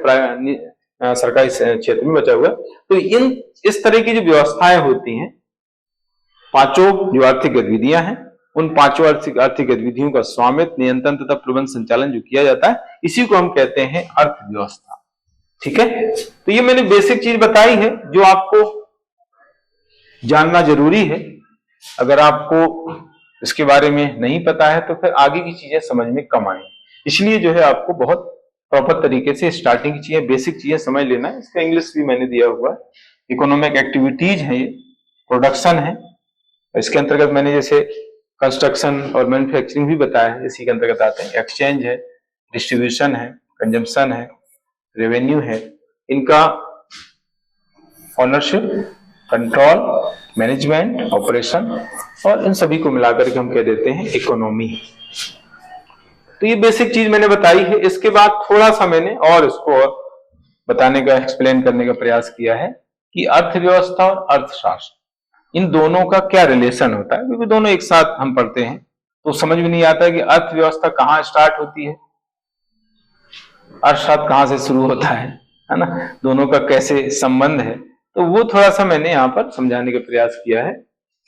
सरकारी क्षेत्र में बचा हुआ है। तो इस तरह की जो व्यवस्थाएं होती हैं, पांचों जो आर्थिक गतिविधियां हैं, उन पांचों आर्थिक गतिविधियों का स्वामित्व, नियंत्रण तथा प्रबंध संचालन जो किया जाता है, इसी को हम कहते हैं अर्थव्यवस्था। ठीक है, तो ये मैंने बेसिक चीज बताई है जो आपको जानना जरूरी है। अगर आपको इसके बारे में नहीं पता है तो फिर आगे की चीजें समझ में कम आएंगी। इसलिए जो है आपको बहुत प्रॉपर तरीके से स्टार्टिंग की चीजें, बेसिक चीजें समझ लेना है। इसका इंग्लिश भी मैंने दिया हुआ है। इकोनॉमिक एक्टिविटीज है, ये प्रोडक्शन है, इसके अंतर्गत मैंने जैसे कंस्ट्रक्शन और मैन्युफैक्चरिंग भी बताया है, इसी के अंतर्गत आते हैं। एक्सचेंज है, डिस्ट्रीब्यूशन है, कंजम्पशन है, रेवेन्यू है, इनका ऑनरशिप, कंट्रोल, मैनेजमेंट, ऑपरेशन, और इन सभी को मिलाकर के हम कह देते हैं इकोनॉमी। तो ये बेसिक चीज मैंने बताई है। इसके बाद थोड़ा सा मैंने और इसको बताने का, एक्सप्लेन करने का प्रयास किया है कि अर्थव्यवस्था और अर्थशास्त्र, इन दोनों का क्या रिलेशन होता है, क्योंकि दोनों एक साथ हम पढ़ते हैं तो समझ में नहीं आता कि अर्थव्यवस्था कहाँ स्टार्ट होती है, अर्थशास्त्र कहाँ से शुरू होता है ना, दोनों का कैसे संबंध है। तो वो थोड़ा सा मैंने यहाँ पर समझाने का प्रयास किया है,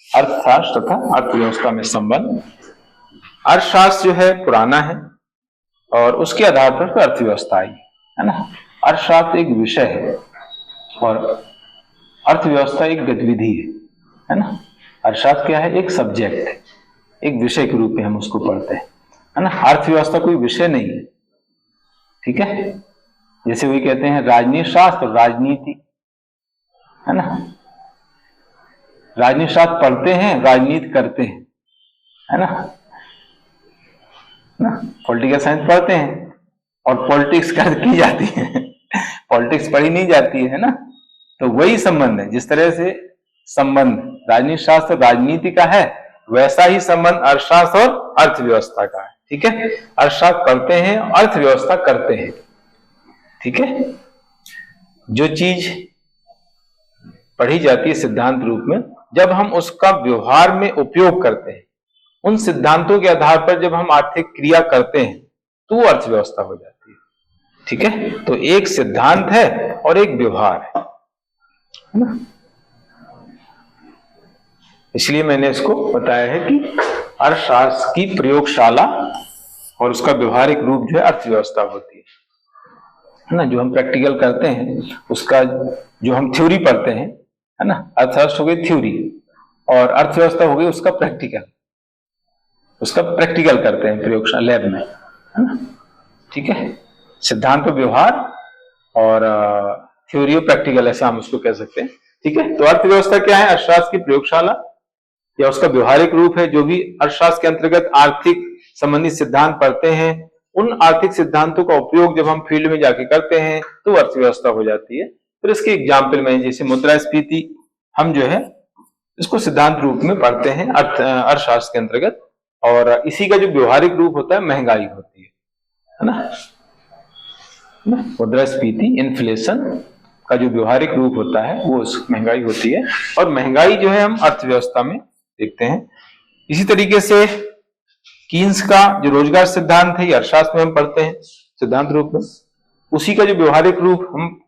अर्थशास्त्र तथा अर्थव्यवस्था में संबंध। अर्थशास्त्र जो है पुराना है और उसके आधार पर अर्थव्यवस्था आई है ना। अर्थशास्त्र एक विषय है और अर्थव्यवस्था एक गतिविधि है ना। अर्थशास्त्र क्या है? एक सब्जेक्ट है, एक विषय के रूप में हम उसको पढ़ते हैं, है ना। अर्थव्यवस्था कोई विषय नहीं है, ठीक है। जैसे वही कहते हैं राजनीति शास्त्र और राजनीति, है ना। राजनीति शास्त्र पढ़ते हैं, राजनीति करते हैं, है ना। पॉलिटिकल साइंस पढ़ते हैं और पॉलिटिक्स की जाती है पॉलिटिक्स पढ़ी नहीं जाती है ना। तो वही संबंध है, जिस तरह से संबंध राजनीति शास्त्र राजनीति का है, वैसा ही संबंध अर्थशास्त्र और अर्थव्यवस्था का है, ठीक है। अर्थशास्त्र पढ़ते हैं, अर्थव्यवस्था करते हैं, ठीक है। जो चीज पढ़ी जाती है सिद्धांत रूप में, जब हम उसका व्यवहार में उपयोग करते हैं, उन सिद्धांतों के आधार पर जब हम आर्थिक क्रिया करते हैं, तो वो अर्थव्यवस्था हो जाती है, ठीक है। तो एक सिद्धांत है और एक व्यवहार है ना। इसलिए मैंने इसको बताया है कि अर्थशास्त्र की प्रयोगशाला और उसका व्यवहारिक रूप जो है अर्थव्यवस्था होती है ना। जो हम प्रैक्टिकल करते हैं उसका, जो हम थ्योरी पढ़ते हैं, है ना। अर्थशास्त्र हो गई थ्योरी और अर्थव्यवस्था हो गई उसका प्रैक्टिकल, उसका प्रैक्टिकल करते हैं प्रयोगशाला लैब में, है ना, ठीक है। सिद्धांत और व्यवहार और थ्योरी और प्रैक्टिकल, ऐसा हम उसको कह सकते हैं, ठीक है। तो अर्थव्यवस्था क्या है? अर्थशास्त्र की प्रयोगशाला या उसका व्यवहारिक रूप है। जो भी अर्थशास्त्र के अंतर्गत आर्थिक संबंधी सिद्धांत पढ़ते हैं, उन आर्थिक सिद्धांतों का उपयोग जब हम फील्ड में जाके करते हैं तो अर्थव्यवस्था हो जाती है। फिर इसके एग्जाम्पल में जैसे मुद्रास्फीति, हम जो है इसको सिद्धांत रूप में पढ़ते हैं अर्थशास्त्र के अंतर्गत, और इसी का जो व्यवहारिक रूप होता है महंगाई होती है ना। मुद्रास्फीति, इन्फ्लेशन का जो व्यवहारिक रूप होता है वो महंगाई होती है, और महंगाई जो है हम अर्थव्यवस्था में देखते हैं। इसी तरीके से कीन्स का जो रोजगार सिद्धांत है, ये अर्थशास्त्र में हम पढ़ते हैं सिद्धांत रूप में। उसी का जो व्यवहारिक रूप हम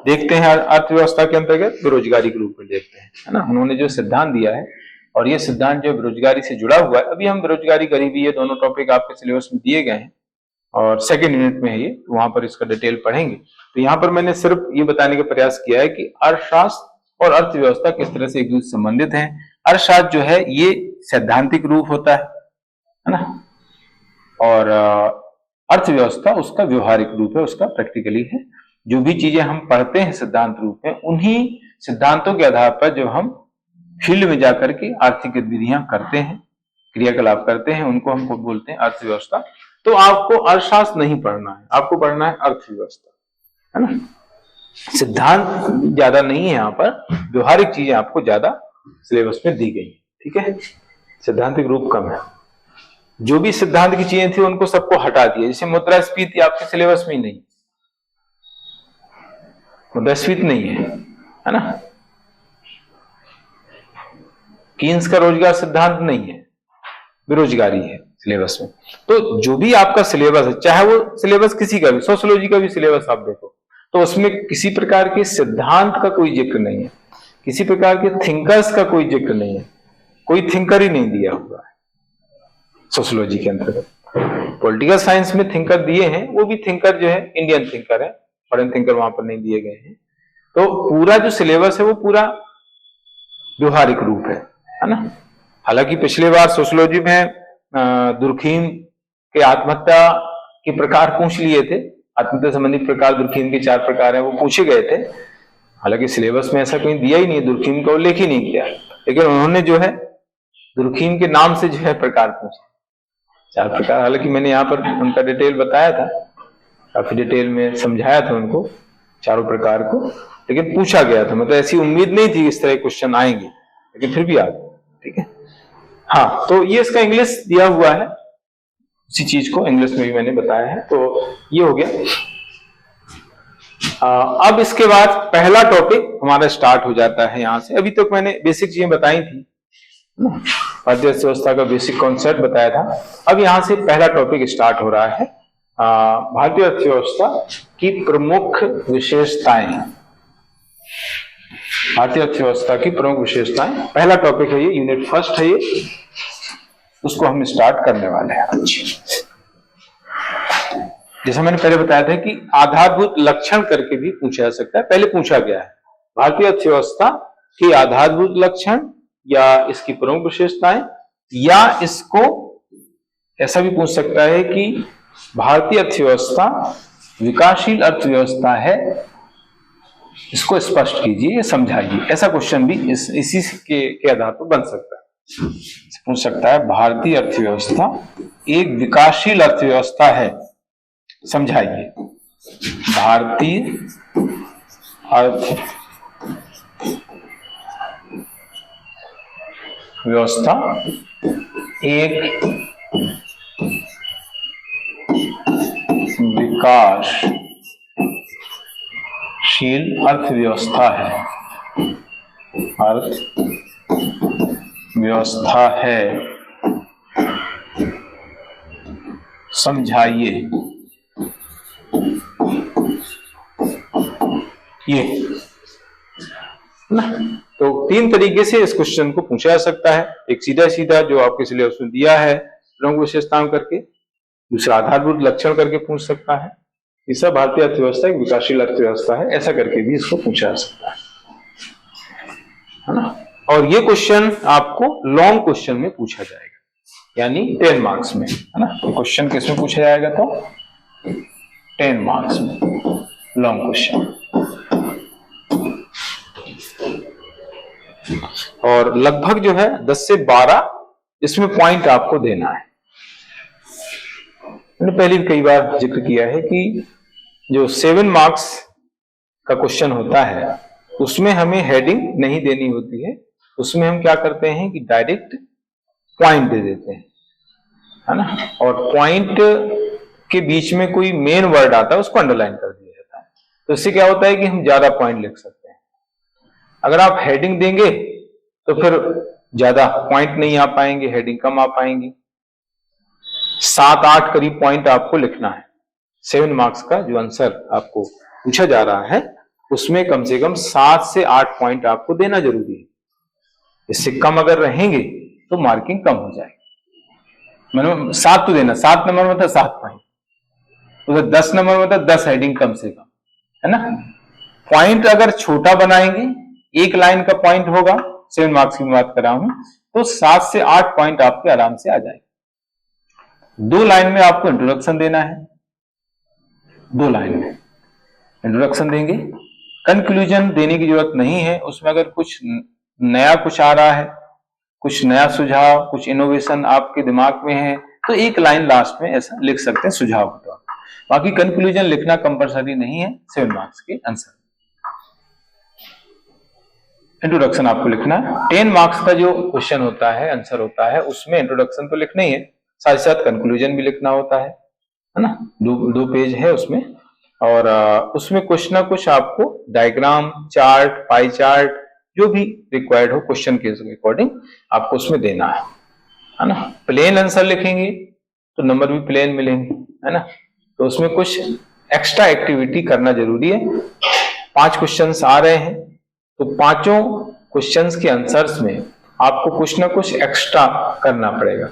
देखते हैं अर्थव्यवस्था के अंतर्गत बेरोजगारी के रूप में देखते हैं, है ना। उन्होंने जो सिद्धांत दिया है, और ये सिद्धांत जो बेरोजगारी से जुड़ा हुआ है, अभी हम बेरोजगारी, गरीबी, ये दोनों टॉपिक आपके सिलेबस में दिए गए हैं और सेकेंड यूनिट में है ये, तो वहां पर इसका डिटेल पढ़ेंगे। तो यहाँ पर मैंने सिर्फ ये बताने का प्रयास किया है कि अर्थशास्त्र और अर्थव्यवस्था किस तरह से एक दूसरे से संबंधित है। अर्थशास्त्र जो है ये सैद्धांतिक रूप होता है ना, और अर्थव्यवस्था उसका व्यवहारिक रूप है, उसका प्रैक्टिकली है। जो भी चीजें हम पढ़ते हैं सिद्धांत रूप में, उन्हीं सिद्धांतों के आधार पर जो हम फील्ड में जाकर के आर्थिक गतिविधियां करते हैं, क्रियाकलाप करते हैं, उनको हमको बोलते हैं अर्थव्यवस्था। तो आपको अर्थशास्त्र नहीं पढ़ना है, आपको पढ़ना है अर्थव्यवस्था, है ना। सिद्धांत ज्यादा नहीं है यहाँ पर, व्यवहारिक चीजें आपको ज्यादा सिलेबस में दी गई है, ठीक है। सिद्धांतिक रूप कम है। जो भी सिद्धांत की चीजें थी उनको सबको हटा दिया। जैसे मुद्रास्फीति आपके सिलेबस में ही नहीं, मुद्रास्फीति नहीं है ना। कीन्स का रोजगार सिद्धांत नहीं है, बेरोजगारी है सिलेबस में। तो जो भी आपका सिलेबस है, चाहे वो सिलेबस किसी का भी, सोशियोलॉजी का भी सिलेबस आप देखो, तो उसमें किसी प्रकार के सिद्धांत का कोई जिक्र नहीं है, किसी प्रकार के थिंकर्स का कोई जिक्र नहीं है, कोई थिंकर ही नहीं दिया हुआ है सोशियोलॉजी के अंतर्गत। पॉलिटिकल साइंस में थिंकर दिए हैं, वो भी थिंकर जो है इंडियन थिंकर है, फॉरेन थिंकर वहां पर नहीं दिए गए हैं। तो पूरा जो सिलेबस है वो पूरा व्यवहारिक रूप है ना। हालांकि पिछले बार सोशियोलॉजी में दुर्खीम के आत्महत्या के प्रकार पूछ लिए थे, आत्महत्या संबंधी प्रकार दुर्खीम के 4 प्रकार हैं, वो पूछे गए थे। हालांकि सिलेबस में ऐसा कोई दिया ही नहीं, दुर्खीम का उल्लेख ही नहीं किया, लेकिन उन्होंने जो है दुर्खीम के नाम से जो है प्रकार पूछे, 4 प्रकार। हालांकि मैंने यहाँ पर उनका डिटेल बताया था, काफी डिटेल में समझाया था उनको चारों प्रकार को, लेकिन पूछा गया था। मतलब ऐसी उम्मीद नहीं थी इस तरह क्वेश्चन आएंगे, लेकिन फिर भी आ गए, ठीक है। हाँ, तो ये इसका इंग्लिश दिया हुआ है, उसी चीज को इंग्लिश में भी मैंने बताया है। तो ये हो गया। अब इसके बाद पहला टॉपिक हमारा स्टार्ट हो जाता है यहाँ से। अभी तक मैंने बेसिक चीजें बताई थी, भारतीय अर्थव्यवस्था का बेसिक कॉन्सेप्ट बताया था। अब यहाँ से पहला टॉपिक स्टार्ट हो रहा है, भारतीय अर्थव्यवस्था की प्रमुख विशेषताएं। भारतीय अर्थव्यवस्था की प्रमुख विशेषताएं, पहला टॉपिक है ये, यूनिट फर्स्ट है ये। उसको हम स्टार्ट करने वाले हैं। जैसा मैंने पहले बताया था कि आधारभूत लक्षण करके भी पूछा जा सकता है। पहले पूछा गया है भारतीय अर्थव्यवस्था के आधारभूत लक्षण या इसकी प्रमुख विशेषताएं, या इसको ऐसा भी पूछ सकता है कि भारतीय अर्थव्यवस्था विकासशील अर्थव्यवस्था है, इसको स्पष्ट कीजिए, समझाइए। ऐसा क्वेश्चन भी इसी के आधार पर बन सकता है। पूछ सकता है भारतीय अर्थव्यवस्था एक विकासशील अर्थव्यवस्था है, समझाइए। भारतीय अर्थव्यवस्था एक विकासशील अर्थव्यवस्था है, अर्थव्यवस्था है, समझाइए। ये ना, तो तीन तरीके से इस क्वेश्चन को पूछा जा सकता है। एक सीधा सीधा जो आपके सिलेबस में दिया है प्रमुख विशेषताओं करके, दूसरा आधारभूत लक्षण करके पूछ सकता है, तीसरा भारतीय अर्थव्यवस्था एक विकासशील अर्थव्यवस्था है, ऐसा करके भी इसको पूछा जा सकता है ना। और ये क्वेश्चन आपको लॉन्ग क्वेश्चन में पूछा जाएगा, यानी 10 मार्क्स में, है ना। तो क्वेश्चन किसमें पूछा जाएगा? तो 10 मार्क्स में लॉन्ग क्वेश्चन। और लगभग जो है 10 से 12 इसमें पॉइंट आपको देना है। मैंने पहले भी कई बार जिक्र किया है कि जो 7 मार्क्स का क्वेश्चन होता है उसमें हमें हेडिंग नहीं देनी होती है, उसमें हम क्या करते हैं कि डायरेक्ट पॉइंट दे देते हैं, है ना। और पॉइंट के बीच में कोई मेन वर्ड आता है उसको अंडरलाइन कर दिया जाता है, तो इससे क्या होता है कि हम ज्यादा पॉइंट लिख सकते हैं। अगर आप हेडिंग देंगे तो फिर ज्यादा पॉइंट नहीं आ पाएंगे, हेडिंग कम आ पाएंगी। 7-8 करीब पॉइंट आपको लिखना है। 7 मार्क्स का जो आंसर आपको पूछा जा रहा है उसमें कम से कम 7 से 8 पॉइंट आपको देना जरूरी है। इससे कम अगर रहेंगे तो मार्किंग कम हो जाएगी। मतलब 7 तो देना, 7 नंबर मतलब 7 पॉइंट, तो 10 नंबर मतलब 10 हेडिंग कम से कम, है ना। पॉइंट अगर छोटा बनाएंगे, एक लाइन का पॉइंट होगा, 7 मार्क्स की बात कर रहा हूं, तो 7 से 8 पॉइंट आपके आराम से आ जाएंगे। 2 लाइन में आपको इंट्रोडक्शन देना है, 2 लाइन में इंट्रोडक्शन देंगे, कंक्लूजन देने की जरूरत नहीं है। उसमें अगर कुछ नया कुछ आ रहा है, कुछ नया सुझाव, कुछ इनोवेशन आपके दिमाग में है, तो एक लाइन लास्ट में ऐसा लिख सकते हैं सुझाव के तौर पर। बाकी कंक्लूजन लिखना कंपलसरी नहीं है 7 मार्क्स के आंसर। इंट्रोडक्शन आपको लिखना है। 10 मार्क्स का जो क्वेश्चन होता है, आंसर होता है, उसमें इंट्रोडक्शन तो लिखना ही है, साथ ही साथ कंक्लूजन भी लिखना होता है ना। 2 पेज है उसमें, और उसमें कुछ ना कुछ आपको डायग्राम, चार्ट, पाई चार्ट, जो भी रिक्वायर्ड हो क्वेश्चन के अकॉर्डिंग आपको उसमें देना है ना। प्लेन आंसर लिखेंगे तो नंबर भी प्लेन मिलेंगे, है ना। तो उसमें कुछ एक्स्ट्रा एक्टिविटी करना जरूरी है। 5 क्वेश्चंस आ रहे हैं, तो 5 क्वेश्चंस के आंसर्स में आपको कुछ ना कुछ एक्स्ट्रा करना पड़ेगा,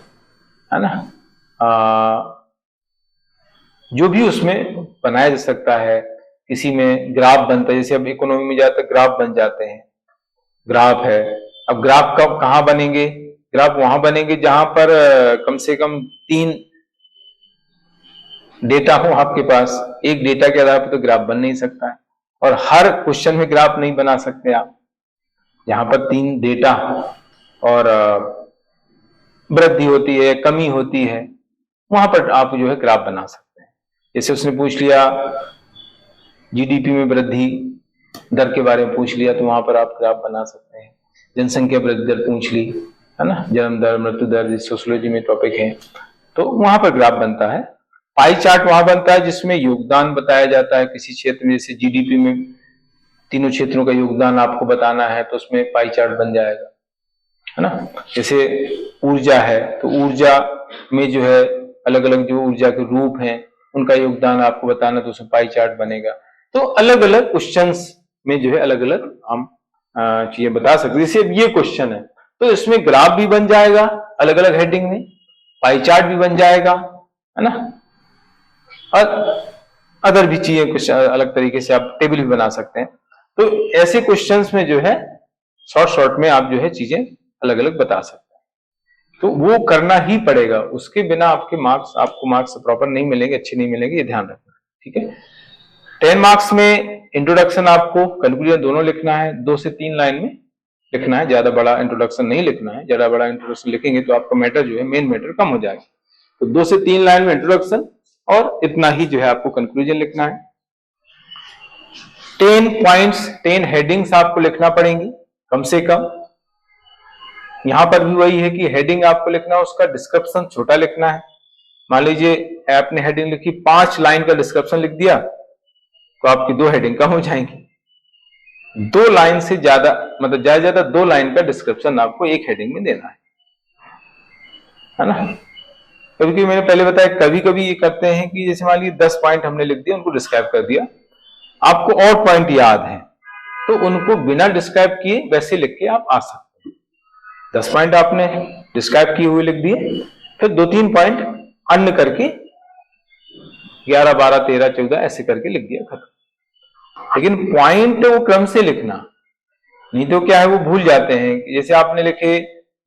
है ना। जो भी उसमें बनाया जा सकता है, किसी में ग्राफ बनता है, जैसे अब इकोनॉमी में जाते ग्राफ बन जाते हैं, ग्राफ है। अब ग्राफ कब कहां बनेंगे? ग्राफ वहां बनेंगे जहां पर कम से कम 3 डेटा हो आपके पास। एक डेटा के आधार पर तो ग्राफ बन नहीं सकता है, और हर क्वेश्चन में ग्राफ नहीं बना सकते आप। जहां पर 3 डेटा और वृद्धि होती है, कमी होती है, वहां पर आप जो है ग्राफ बना सकते हैं। जैसे उसने पूछ लिया जीडीपी में वृद्धि दर के बारे में पूछ लिया, तो वहां पर आप ग्राफ बना सकते हैं। जनसंख्या वृद्धि दर पूछ ली, है ना, जन्म दर, मृत्यु दर, सोशियोलॉजी में टॉपिक है, तो वहां पर ग्राफ बनता है। पाई चार्ट वहां बनता है जिसमें योगदान बताया जाता है किसी क्षेत्र में, जैसे जीडीपी में तीनों क्षेत्रों का योगदान आपको बताना है, तो उसमें पाई चार्ट बन जाएगा, है ना। जैसे ऊर्जा है, तो ऊर्जा में जो है अलग अलग जो ऊर्जा के रूप हैं उनका योगदान आपको बताना, तो उसमें पाई चार्ट बनेगा। तो अलग अलग क्वेश्चंस में जो है अलग अलग हम चीजें बता सकते हैं। जैसे ये क्वेश्चन है तो इसमें ग्राफ भी बन जाएगा अलग अलग हेडिंग में, पाई चार्ट भी बन जाएगा, है ना। और अदर भी चीजें कुछ अलग तरीके से आप टेबल भी बना सकते हैं। तो ऐसे क्वेश्चंस में जो है शॉर्ट में आप जो है चीजें अलग अलग बता सकते हैं, तो वो करना ही पड़ेगा, उसके बिना आपको मार्क्स प्रॉपर नहीं मिलेंगे, अच्छे नहीं मिलेंगे, ये ध्यान रखना, ठीक है। 10 मार्क्स में इंट्रोडक्शन आपको कंक्लूजन दोनों लिखना है, 2 से 3 लाइन में लिखना है, ज्यादा बड़ा इंट्रोडक्शन नहीं लिखना है। ज्यादा बड़ा इंट्रोडक्शन लिखेंगे तो आपका मैटर जो है, मेन मैटर कम हो जाएगा। तो 2 से 3 लाइन में इंट्रोडक्शन और इतना ही जो है आपको कंक्लूजन लिखना है। 10 पॉइंट्स, 10 हेडिंग्स आपको लिखना पड़ेंगी कम से कम। यहां पर भी वही है कि हेडिंग आपको लिखना है, उसका डिस्क्रिप्शन छोटा लिखना है। मान लीजिए आपने हेडिंग लिखी, 5 लाइन का डिस्क्रिप्शन लिख दिया, तो आपकी 2 हेडिंग कम हो जाएंगी। 2 लाइन से ज्यादा, मतलब ज्यादा 2 लाइन का डिस्क्रिप्शन आपको एक हेडिंग में देना है ना। क्योंकि मैंने पहले बताया, कभी कभी ये करते हैं कि जैसे मान लीजिए 10 पॉइंट हमने लिख दिया, उनको डिस्क्राइब कर दिया, आपको और पॉइंट याद है तो उनको बिना डिस्क्राइब किए वैसे लिख के आप आ सकते हैं। 10 पॉइंट आपने डिस्क्राइब किए हुए लिख दिए, फिर 2-3 पॉइंट अन्य करके 11, 12, 13, 14 ऐसे करके लिख दिया, खत्म। लेकिन पॉइंट वो क्रम से लिखना, नहीं तो क्या है वो भूल जाते हैं। जैसे आपने लिखे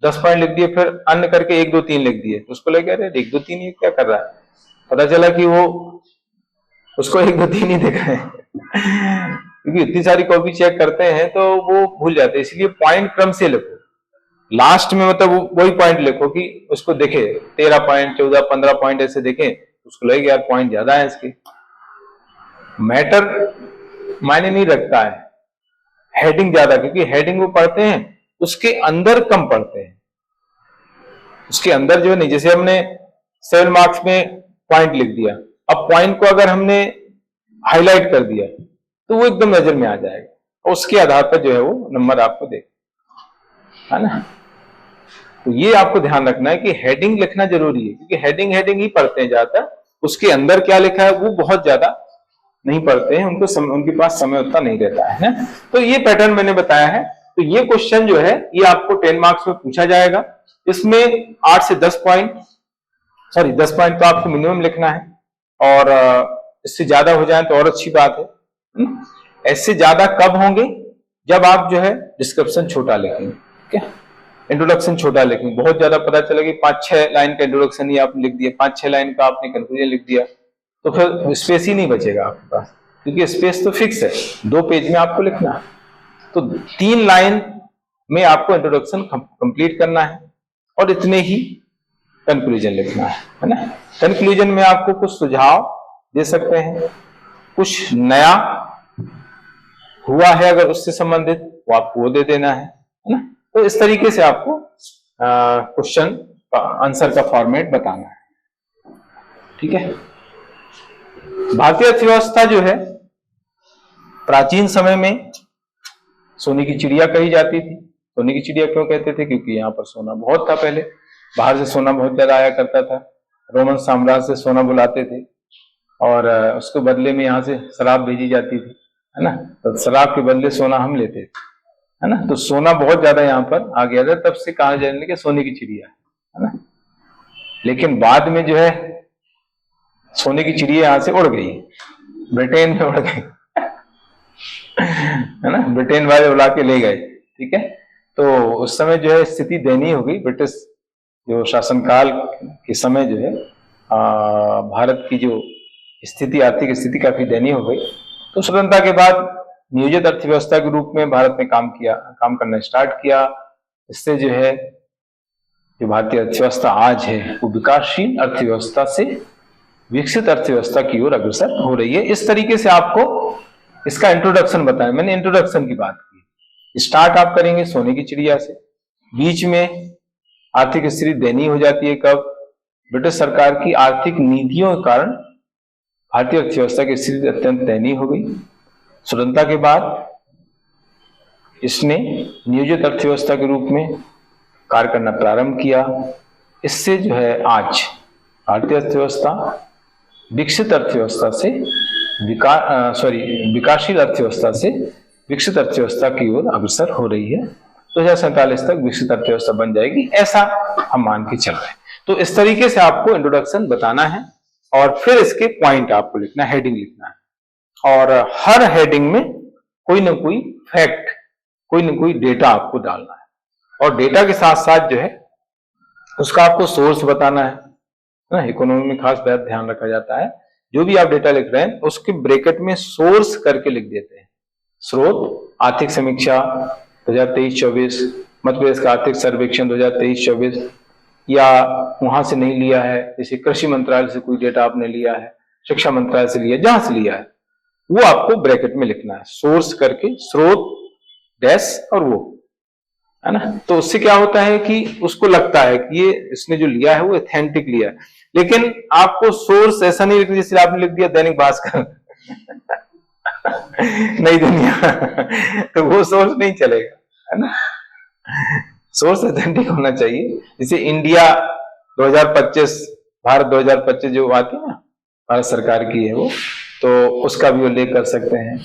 10 पॉइंट लिख दिए, फिर अन्य करके 1, 2, 3 लिख दिए, तो उसको लगे अरे 1, 2, 3 ये क्या कर रहा है, पता चला कि वो उसको 1, 2, 3 ही देखा है क्योंकि इतनी सारी कॉपी चेक करते हैं तो वो भूल जाते हैं। इसलिए पॉइंट क्रम से लिखो, लास्ट में मतलब वही पॉइंट लिखो कि उसको देखे 13 पॉइंट, 14, 15 पॉइंट ऐसे देखें, उसको लगे यार पॉइंट ज्यादा है इसके। मैटर मायने नहीं रखता है हेडिंग ज्यादा, क्योंकि हेडिंग वो पढ़ते हैं उसके अंदर कम पढ़ते हैं, उसके अंदर जो नहीं। जैसे हमने 7 मार्क्स में पॉइंट लिख दिया, अब पॉइंट को अगर हमने हाईलाइट कर दिया तो वो एकदम नजर में आ जाएगा, और उसके आधार पर जो है वो नंबर आपको देगा, है ना। तो ये आपको ध्यान रखना है कि हेडिंग लिखना जरूरी है, क्योंकि हेडिंग ही पढ़ते हैं ज्यादातर, उसके अंदर क्या लिखा है वो बहुत ज्यादा नहीं पढ़ते हैं, उनके पास समय उतना नहीं रहता है ना। तो ये पैटर्न मैंने बताया है। तो ये क्वेश्चन जो है ये आपको 10 मार्क्स में पूछा जाएगा। इसमें 8 से 10 पॉइंट, 10 पॉइंट तो आपको मिनिमम लिखना है, और इससे ज्यादा हो जाए तो और अच्छी बात है। ऐसे ज्यादा कब होंगे, जब आप जो है डिस्क्रिप्शन छोटा लिखेंगे, ठीक है, इंट्रोडक्शन छोटा लिखेंगे। बहुत ज्यादा पता चला कि 5-6 लाइन का इंट्रोडक्शन ही आपने लिख दिया, 5-6 लाइन का आपने कंक्लूजन लिख दिया, तो फिर स्पेस ही नहीं बचेगा आपके पास, क्योंकि स्पेस तो फिक्स है, 2 पेज में आपको लिखना है। तो 3 लाइन में आपको इंट्रोडक्शन कंप्लीट करना है और इतने ही कंक्लूजन लिखना है ना। कंक्लूजन में आपको कुछ सुझाव दे सकते हैं, कुछ नया हुआ है अगर उससे संबंधित वो आपको वो दे देना है ना। तो इस तरीके से आपको क्वेश्चन का आंसर का फॉर्मेट बताना है, ठीक है। भारतीय अर्थव्यवस्था जो है प्राचीन समय में सोने की चिड़िया कही जाती थी। सोने की चिड़िया क्यों कहते थे, क्योंकि यहाँ पर सोना बहुत था पहले, बाहर से सोना बहुत ज्यादा आया करता था। रोमन साम्राज्य से सोना बुलाते थे और उसके बदले में यहाँ से शराब भेजी जाती थी, है ना। तो शराब के बदले सोना हम लेते थे, है ना। तो सोना बहुत ज्यादा यहाँ पर आ गया था, तब से कहा जाने लगे सोने की चिड़िया, है ना। लेकिन बाद में जो है सोने की चिड़िया यहाँ से उड़ गई, ब्रिटेन में उड़ गई है ना, ब्रिटेन वाले उड़ा के ले गए, ठीक है। तो उस समय जो है स्थिति दयनीय हो गई। ब्रिटिश जो शासनकाल के समय जो है भारत की जो स्थिति, आर्थिक स्थिति काफी दयनीय हो गई। तो स्वतंत्रता के बाद नियोजित अर्थव्यवस्था के रूप में भारत ने काम करना स्टार्ट किया। इससे जो है जो भारतीय अर्थव्यवस्था आज है वो विकासशील अर्थव्यवस्था से विकसित अर्थव्यवस्था की ओर अग्रसर हो रही है। इस तरीके से आपको इसका इंट्रोडक्शन बताया, मैंने इंट्रोडक्शन की बात की। स्टार्ट आप करेंगे सोने की चिड़िया से, बीच में आर्थिक स्थिति दयनीय हो जाती है कब, ब्रिटिश सरकार की आर्थिक नीतियों के कारण भारतीय अर्थव्यवस्था की स्थिति अत्यंत दयनीय हो गई। स्वतंत्रता के बाद इसने नियोजित अर्थव्यवस्था के रूप में कार्य करना प्रारंभ किया। इससे जो है आज भारतीय अर्थव्यवस्था विकसित अर्थव्यवस्था से विकासशील अर्थव्यवस्था से विकसित अर्थव्यवस्था की ओर अग्रसर हो रही है। 2047 तक विकसित अर्थव्यवस्था बन जाएगी, ऐसा हम मान के चल रहे हैं। तो इस तरीके से आपको इंट्रोडक्शन बताना है और फिर इसके पॉइंट आपको लिखना है, हेडिंग लिखना है, और हर हेडिंग में कोई ना कोई फैक्ट, कोई ना कोई डेटा आपको डालना है, और डेटा के साथ साथ जो है उसका आपको सोर्स बताना है ना। इकोनॉमी में खास बात ध्यान रखा जाता है, जो भी आप डेटा लिख रहे हैं उसके ब्रैकेट में सोर्स करके लिख देते हैं। स्रोत आर्थिक समीक्षा 2023-24, मध्य प्रदेश का आर्थिक सर्वेक्षण 2023-24, या वहां से नहीं लिया है, जैसे कृषि मंत्रालय से कोई डेटा आपने लिया है, शिक्षा मंत्रालय से लिया, जहां से लिया है वो आपको ब्रैकेट में लिखना है, सोर्स करके, स्रोत डैश और वो, है ना। तो उससे क्या होता है कि उसको लगता है कि ये इसने जो लिया है वो ऑथेंटिक लिया है। लेकिन आपको सोर्स ऐसा नहीं लिखना जैसे आपने लिख दिया दैनिक भास्कर नई दुनिया तो वो सोर्स नहीं चलेगा, है ना। सोर्स ऑथेंटिक होना चाहिए। जैसे इंडिया 2025, भारत 2025 जो आती है ना, भारत सरकार की है वो, तो उसका भी उल्लेख कर सकते हैं,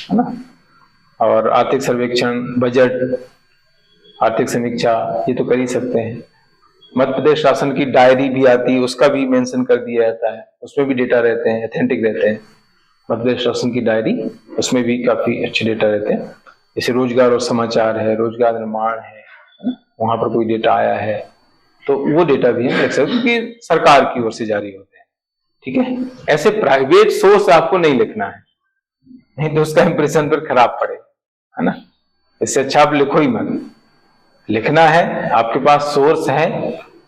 है ना। और आर्थिक सर्वेक्षण, बजट, आर्थिक समीक्षा, ये तो कर ही सकते हैं। मध्य प्रदेश शासन की डायरी भी आती है, उसका भी मेंशन कर दिया जाता है, उसमें भी डेटा रहते हैं, ऑथेंटिक रहते हैं। मध्य प्रदेश शासन की डायरी, उसमें भी काफी अच्छे डेटा रहते हैं। जैसे रोजगार और समाचार है, रोजगार निर्माण है, वहां पर कोई डेटा आया है तो वो डेटा भी हम लिख सकते हैं क्योंकि सरकार की ओर से जारी होते हैं, ठीक है। ऐसे प्राइवेट सोर्स आपको नहीं लिखना है, नहीं तो उसका इंप्रेशन पर खराब पड़े, है ना। इससे अच्छा आप लिखो ही मत। लिखना है, आपके पास सोर्स है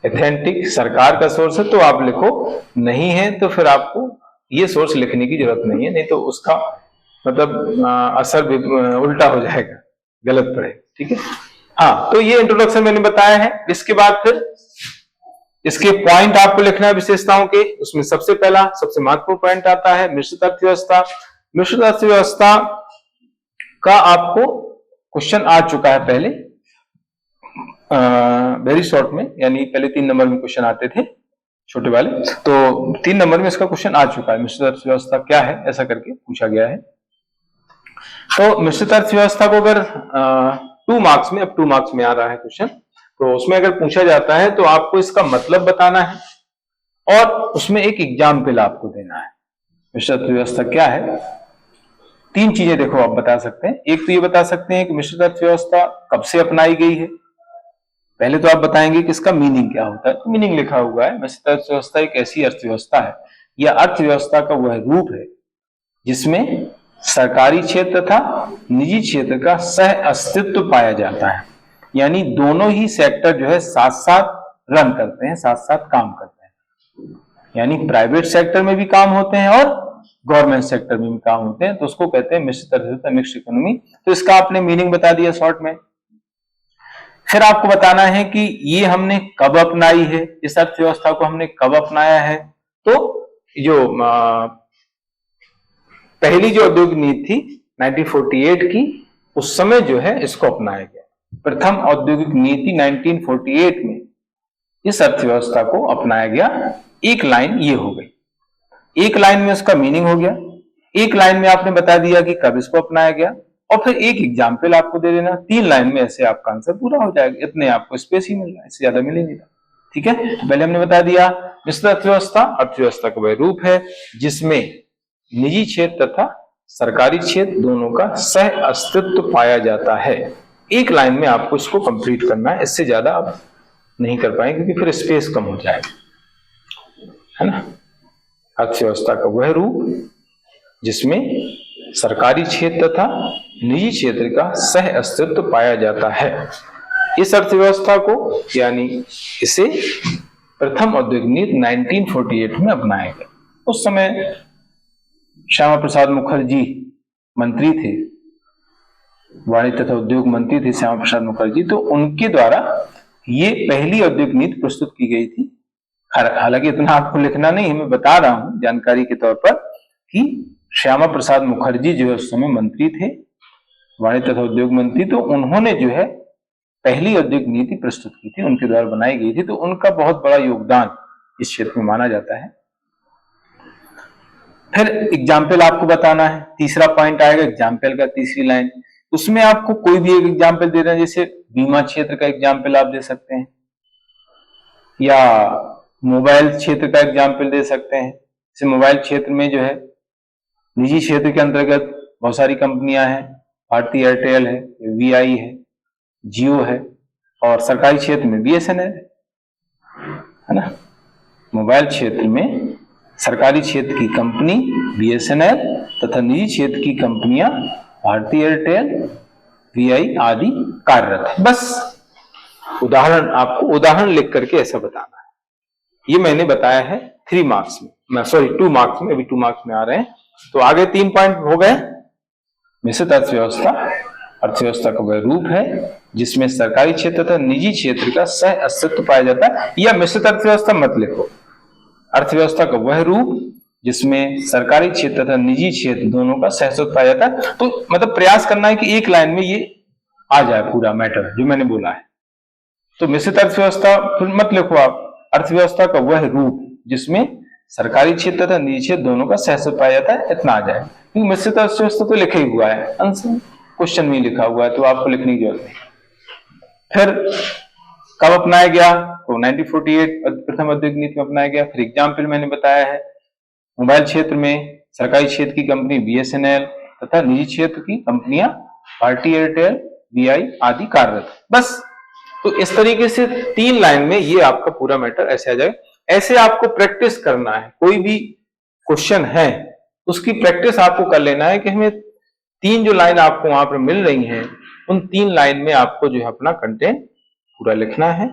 ऑथेंटिक, सरकार का सोर्स है तो आप लिखो, नहीं है तो फिर आपको ये सोर्स लिखने की जरूरत नहीं है, नहीं तो उसका मतलब असर उल्टा हो जाएगा, गलत पड़े, ठीक है। हाँ, तो ये इंट्रोडक्शन मैंने बताया है। इसके बाद फिर इसके पॉइंट आपको लिखना है विशेषताओं के। उसमें सबसे पहला, सबसे महत्वपूर्ण पॉइंट आता है मिश्रित अर्थव्यवस्था। मिश्रित अर्थव्यवस्था का आपको क्वेश्चन आ चुका है पहले, वेरी शॉर्ट में, यानी पहले 3 नंबर में क्वेश्चन आते थे छोटे वाले, तो 3 नंबर में इसका क्वेश्चन आ चुका है। मिश्रित अर्थव्यवस्था क्या है, ऐसा करके पूछा गया है। तो मिश्रित अर्थव्यवस्था को अगर 2 मार्क्स में, अब 2 मार्क्स में आ रहा है क्वेश्चन, तो उसमें अगर पूछा जाता है तो आपको इसका मतलब बताना है और उसमें एक एग्जाम्पल आपको देना है। मिश्रित अर्थव्यवस्था क्या है, 3 चीजें देखो आप बता सकते हैं। एक तो ये बता सकते हैं कि मिश्रित अर्थव्यवस्था कब से अपनाई गई है। पहले तो आप बताएंगे कि इसका मीनिंग क्या होता है, तो मीनिंग लिखा हुआ है, मिश्रित अर्थव्यवस्था एक ऐसी अर्थव्यवस्था है या अर्थव्यवस्था का वह रूप है जिसमें सरकारी क्षेत्र तथा निजी क्षेत्र का सह अस्तित्व पाया जाता है। यानी दोनों ही सेक्टर जो है साथ साथ रन करते हैं, साथ साथ काम करते हैं। यानी प्राइवेट सेक्टर में भी काम होते हैं और गवर्नमेंट सेक्टर में भी काम होते हैं, तो उसको कहते हैं मिश्रित अर्थव्यवस्था, मिक्स्ड इकोनॉमी। तो इसका आपने मीनिंग बता दिया शॉर्ट में। फिर आपको बताना है कि ये हमने कब अपनाई है, इस अर्थव्यवस्था को हमने कब अपनाया है। तो जो पहली जो औद्योगिक नीति थी 1948 की, उस समय जो है इसको अपनाया गया। प्रथम औद्योगिक नीति 1948 में इस अर्थव्यवस्था को अपनाया गया। एक लाइन ये हो गई, एक लाइन में उसका मीनिंग हो गया, एक लाइन में आपने बता दिया कि कब इसको अपनाया गया, और फिर एक एग्जाम्पल आपको दे देना। 3 लाइन में ऐसे आपका आंसर पूरा हो जाएगा। इतने आपको स्पेस ही मिल रहा है, इससे ज्यादा मिल ही नहीं रहा, ठीक है। तो पहले हमने बता दिया मिश्रित अर्थव्यवस्था, अर्थव्यवस्था का वह रूप है जिसमें निजी क्षेत्र तथा सरकारी क्षेत्र दोनों का सह अस्तित्व पाया जाता है। एक लाइन में आपको इसको कंप्लीट करना है, इससे ज्यादा आप नहीं कर पाएंगे क्योंकि फिर स्पेस कम हो जाएगा, है ना। अर्थव्यवस्था का वह रूप जिसमें सरकारी क्षेत्र तथा निजी क्षेत्र का सह अस्तित्व पाया जाता है। इस अर्थव्यवस्था को, यानी इसे प्रथम औद्योगिक नीति 1948 में अपनाया गया। उस समय श्यामा प्रसाद मुखर्जी मंत्री थे, वाणिज्य तथा उद्योग मंत्री थे श्यामा प्रसाद मुखर्जी, तो उनके द्वारा ये पहली औद्योगिक नीति प्रस्तुत की गई थी। हालांकि इतना आपको लिखना नहीं है, मैं बता रहा हूं जानकारी के तौर पर कि श्यामा प्रसाद मुखर्जी जो है उस समय मंत्री थे, वाणिज्य तथा उद्योग मंत्री, तो उन्होंने जो है पहली औद्योगिक नीति प्रस्तुत की थी, उनके द्वारा बनाई गई थी, तो उनका बहुत बड़ा योगदान इस क्षेत्र में माना जाता है। फिर एग्जाम्पल आपको बताना है, तीसरा पॉइंट आएगा एग्जाम्पल का, तीसरी लाइन। उसमें आपको कोई भी एक एग्जाम्पल दे देना, जैसे बीमा क्षेत्र का एग्जाम्पल आप दे सकते हैं, या मोबाइल क्षेत्र का एग्जाम्पल दे सकते हैं। जैसे मोबाइल क्षेत्र में जो है निजी क्षेत्र के अंतर्गत बहुत सारी कंपनियां हैं, भारती एयरटेल है, वीआई है, जियो है, और सरकारी क्षेत्र में बीएसएनएल है ना। मोबाइल क्षेत्र में सरकारी क्षेत्र की कंपनी बीएसएनएल तथा निजी क्षेत्र की कंपनियां भारती एयरटेल, वीआई आदि कार्यरत है। बस उदाहरण, आपको उदाहरण लिख करके ऐसा बताना है। ये मैंने बताया है 3 मार्क्स में, सॉरी 2 मार्क्स में, अभी 2 मार्क्स में आ रहे हैं। तो आगे 3 पॉइंट हो गए। मिश्रित अर्थव्यवस्था, अर्थव्यवस्था का वह रूप है जिसमें सरकारी क्षेत्र तथा निजी क्षेत्र का सह अस्तित्व पाया जाता है। या मिश्रित अर्थव्यवस्था मत लिखो, अर्थव्यवस्था का वह रूप जिसमें सरकारी क्षेत्र तथा निजी क्षेत्र दोनों का सह अस्तित्व पाया जाता है। तो मतलब प्रयास करना है कि एक लाइन में ये आ जाए पूरा मैटर जो मैंने बोला है। तो मिश्रित अर्थव्यवस्था फिर मत लिखो आप, अर्थव्यवस्था का वह रूप जिसमें सरकारी क्षेत्र तथा निजी क्षेत्र दोनों का सह अस्तित्व पाया जाता है, इतना आ जाए। क्योंकि मिश्रित अर्थव्यवस्था तो लिखा ही हुआ है, आंसर क्वेश्चन में लिखा हुआ है, तो आपको लिखने की जरूरत नहीं। फिर कब अपनाया गया? तो 1948 प्रथम औद्योगिक नीति में अपनाया गया। फिर एग्जाम्पल मैंने बताया है, मोबाइल क्षेत्र में सरकारी क्षेत्र की कंपनी बीएसएनएल तथा निजी क्षेत्र की कंपनियां भारती एयरटेल, वीआई आदि कार्यरत। बस तो इस तरीके से 3 लाइन में ये आपका पूरा मैटर ऐसे आ जाएगा। ऐसे आपको प्रैक्टिस करना है। कोई भी क्वेश्चन है उसकी प्रैक्टिस आपको कर लेना है कि हमें 3 जो लाइन आपको वहां पर मिल रही हैं, उन 3 लाइन में आपको जो है अपना कंटेंट पूरा लिखना है।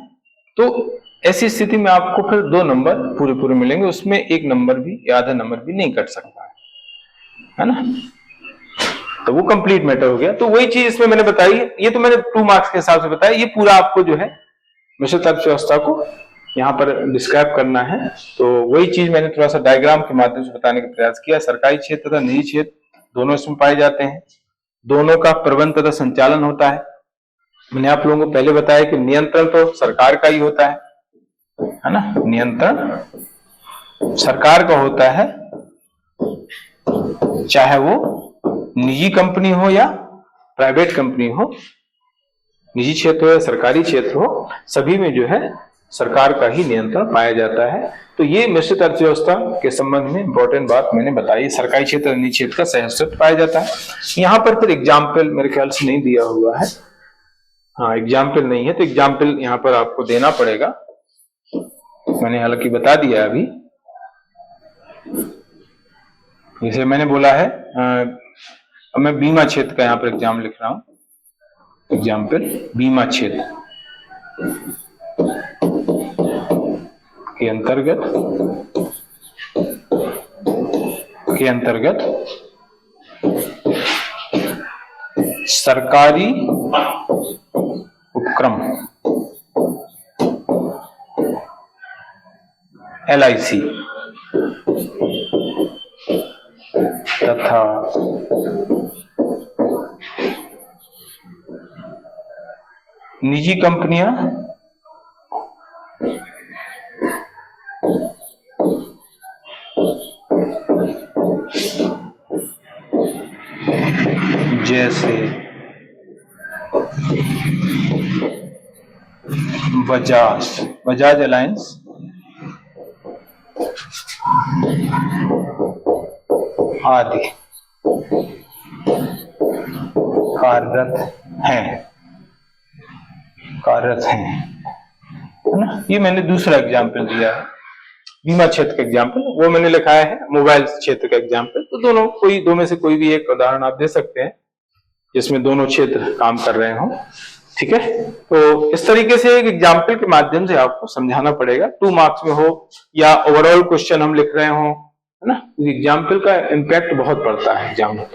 तो ऐसी स्थिति में आपको फिर 2 नंबर पूरे मिलेंगे, उसमें 1 नंबर भी या आधा नंबर भी नहीं कट सकता है ना। तो वो कंप्लीट मैटर हो गया। तो वही चीज इसमें मैंने बताई, ये तो मैंने 2 मार्क्स के हिसाब से बताया। ये पूरा आपको जो है मिश्रित अर्थव्यवस्था को यहाँ पर डिस्क्राइब करना है। तो वही चीज मैंने थोड़ा सा डायग्राम के माध्यम से बताने का प्रयास किया। सरकारी क्षेत्र तथा निजी क्षेत्र दोनों इसमें पाए जाते हैं, दोनों का प्रबंध तथा संचालन होता है। मैंने आप लोगों को पहले बताया कि नियंत्रण तो सरकार का ही होता है ना। नियंत्रण सरकार का होता है, चाहे वो निजी कंपनी हो या प्राइवेट कंपनी हो, निजी क्षेत्र हो या सरकारी क्षेत्र हो, सभी में जो है सरकार का ही नियंत्रण पाया जाता है। तो ये मिश्रित अर्थव्यवस्था के संबंध में इंपॉर्टेंट बात मैंने बताई। सरकारी क्षेत्र और निजी क्षेत्र का सह अस्तित्व पाया जाता है। यहाँ पर फिर एग्जाम्पल मेरे ख्याल से नहीं दिया हुआ है, हाँ एग्जाम्पल नहीं है, तो एग्जाम्पल यहाँ पर आपको देना पड़ेगा। मैंने हालांकि बता दिया अभी, जैसे मैंने बोला है अब मैं बीमा क्षेत्र का यहाँ पर एग्जाम लिख रहा हूं। एग्जाम्पल बीमा क्षेत्र के अंतर्गत सरकारी उपक्रम LIC तथा निजी कंपनियां जैसे बजाज अलायंस आदि कार्यरत हैं, है ना। ये मैंने दूसरा एग्जाम्पल दिया है, बीमा क्षेत्र का एग्जाम्पल, वो मैंने लिखाया है मोबाइल क्षेत्र का एग्जाम्पल। तो दो में से कोई भी एक उदाहरण आप दे सकते हैं जिसमें दोनों क्षेत्र काम कर रहे हो, ठीक है। तो इस तरीके से एक एग्जाम्पल के माध्यम से आपको समझाना पड़ेगा, 2 मार्क्स में हो या ओवरऑल क्वेश्चन हम लिख रहे हो, है ना। एग्जाम्पल का इम्पैक्ट बहुत पड़ता है एग्जाम में,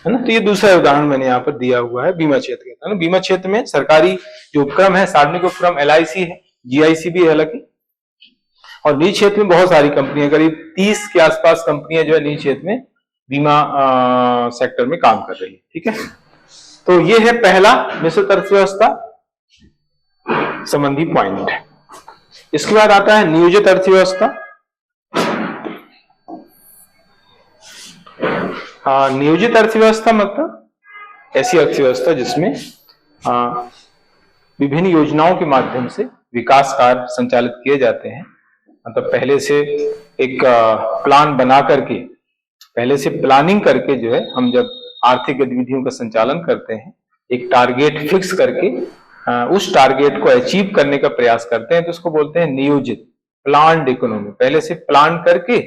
है ना। तो ये दूसरा उदाहरण मैंने यहाँ पर दिया हुआ है बीमा क्षेत्र का, है ना। बीमा क्षेत्र में सरकारी जो उपक्रम है, सार्वजनिक उपक्रम LIC है, GIC भी है हालांकि, और निजी क्षेत्र में बहुत सारी कंपनियां, करीब 30 के आसपास कंपनियां जो है निजी क्षेत्र में बीमा सेक्टर में काम कर रही है, ठीक है। तो ये है पहला मिश्रित अर्थव्यवस्था संबंधी पॉइंट। इसके बाद आता है नियोजित अर्थव्यवस्था। नियोजित अर्थव्यवस्था मतलब ऐसी अर्थव्यवस्था जिसमें विभिन्न योजनाओं के माध्यम से विकास कार्य संचालित किए जाते हैं, मतलब पहले से एक प्लान बना करके, पहले से प्लानिंग करके जो है हम जब आर्थिक गतिविधियों का संचालन करते हैं, एक टारगेट फिक्स करके उस टारगेट को अचीव करने का प्रयास करते हैं, तो उसको बोलते हैं नियोजित, प्लान्ड इकोनॉमी। पहले से प्लान करके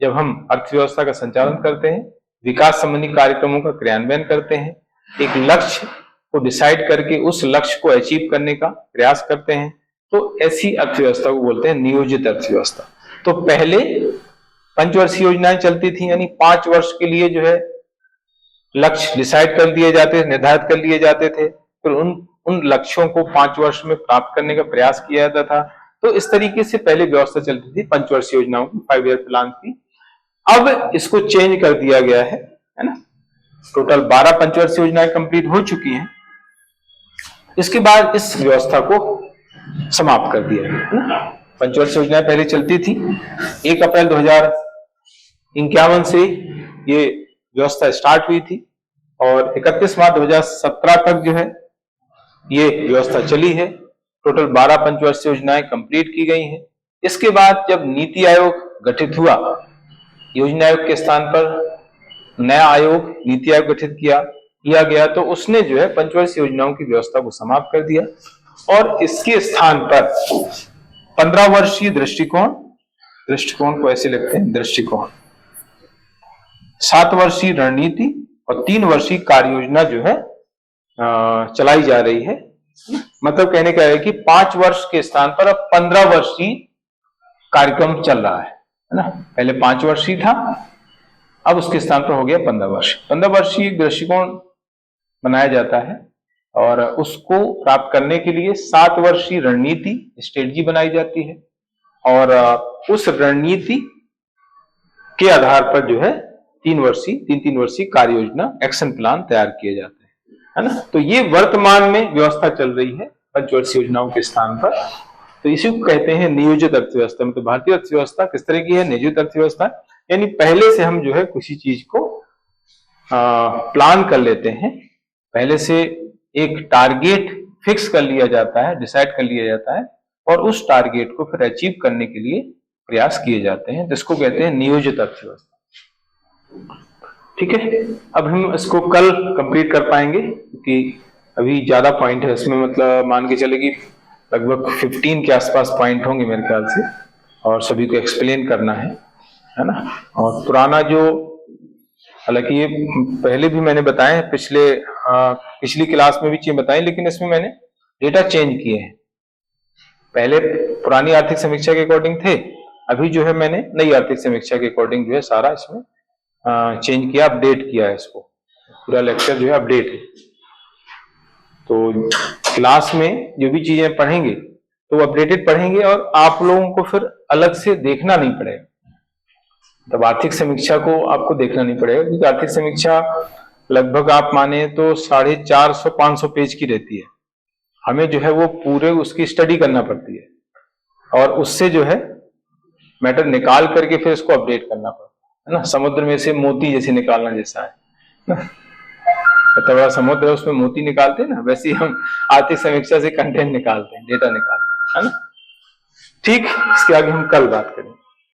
जब हम अर्थव्यवस्था का संचालन करते हैं, विकास संबंधी कार्यक्रमों का क्रियान्वयन करते हैं, एक लक्ष्य को डिसाइड करके उस लक्ष्य को अचीव करने का प्रयास करते हैं, तो ऐसी अर्थव्यवस्था को बोलते हैं नियोजित अर्थव्यवस्था। तो पहले पंचवर्षीय योजनाएं चलती थी, यानी 5 वर्ष के लिए जो है लक्ष्य डिसाइड कर दिए जाते, निर्धारित कर लिए जाते थे, फिर उन लक्ष्यों को 5 वर्ष में प्राप्त करने का प्रयास किया जाता था। तो इस तरीके से पहले व्यवस्था चलती थी पंचवर्षीय योजनाओं की, 5 ईयर प्लान की। अब इसको चेंज कर दिया गया है ना। टोटल 12 पंचवर्षीय योजनाएं कंप्लीट हो चुकी हैं। इसके बाद इस व्यवस्था को समाप्त कर दिया गया है ना। पंचवर्षीय योजनाएं पहले चलती थी, 1 अप्रैल 2051 से ये व्यवस्था स्टार्ट हुई थी और 31 मार्च 2017 तक जो है ये व्यवस्था चली है। टोटल 12 पंचवर्षीय योजनाएं कंप्लीट की गई हैं। इसके बाद जब नीति आयोग गठित हुआ, योजना आयोग के स्थान पर नया आयोग नीति आयोग गठित किया गया, तो उसने जो है पंचवर्षीय योजनाओं की व्यवस्था को समाप्त कर दिया और इसके स्थान पर 15 वर्षीय दृष्टिकोण को ऐसे लिखते हैं, दृष्टिकोण, 7 वर्षीय रणनीति और 3 वर्षीय कार्य योजना जो है चलाई जा रही है। मतलब कहने का है कि 5 वर्ष के स्थान पर अब 15 वर्षीय कार्यक्रम चल रहा है ना। पहले 5 वर्षीय था, अब उसके स्थान पर हो गया 15 वर्ष। 15 वर्षीय दृष्टिकोण बनाया जाता है और उसको प्राप्त करने के लिए 7 वर्षीय रणनीति, स्ट्रेटजी बनाई जाती है और उस रणनीति के आधार पर जो है 3 वर्षीय कार्य योजना, एक्शन प्लान तैयार किए जाते हैं, है ना। तो ये वर्तमान में व्यवस्था चल रही है पंचवर्षीय योजनाओं के स्थान पर। तो इसी को कहते हैं नियोजित अर्थव्यवस्था। मतलब भारतीय अर्थव्यवस्था किस तरह की है? नियोजित अर्थव्यवस्था, यानी पहले से हम जो है किसी चीज को प्लान कर लेते हैं, पहले से एक टारगेट फिक्स कर लिया जाता है, डिसाइड कर लिया जाता है और उस टारगेट को फिर अचीव करने के लिए प्रयास किए जाते हैं, जिसको कहते हैं नियोजित अर्थव्यवस्था। ठीक है, अब हम इसको कल कंप्लीट कर पाएंगे क्योंकि अभी ज्यादा पॉइंट है इसमें। मतलब मान के चले कि लगभग 15 के आसपास पॉइंट होंगे मेरे ख्याल से और सभी को एक्सप्लेन करना है ना। और पुराना जो, हालांकि ये पहले भी मैंने बताए हैं, पिछली क्लास में भी चीजें बताई, लेकिन इसमें मैंने डेटा चेंज किए हैं। पहले पुरानी आर्थिक समीक्षा के अकॉर्डिंग थे, अभी जो है मैंने नई आर्थिक समीक्षा के अकॉर्डिंग जो है सारा इसमें चेंज किया, अपडेट किया है इसको। पूरा लेक्चर जो है अपडेट है। तो क्लास में जो भी चीजें पढ़ेंगे तो वो अपडेटेड पढ़ेंगे और आप लोगों को फिर अलग से देखना नहीं पड़ेगा। तब आर्थिक समीक्षा को आपको देखना नहीं पड़ेगा क्योंकि आर्थिक समीक्षा लगभग आप माने तो 450-500 पेज की रहती है। हमें जो है वो पूरे उसकी स्टडी करना पड़ती है और उससे जो है मैटर निकाल करके फिर इसको अपडेट करना पड़ता है ना। समुद्र में से मोती जैसे निकालना जैसा है ना, इतना बड़ा समुद्र है उसमें मोती निकालते हैं ना, वैसे ही हम आर्थिक समीक्षा से कंटेंट निकालते हैं, डेटा निकालते हैं, है ना। ठीक, इसके आगे हम कल बात करेंगे।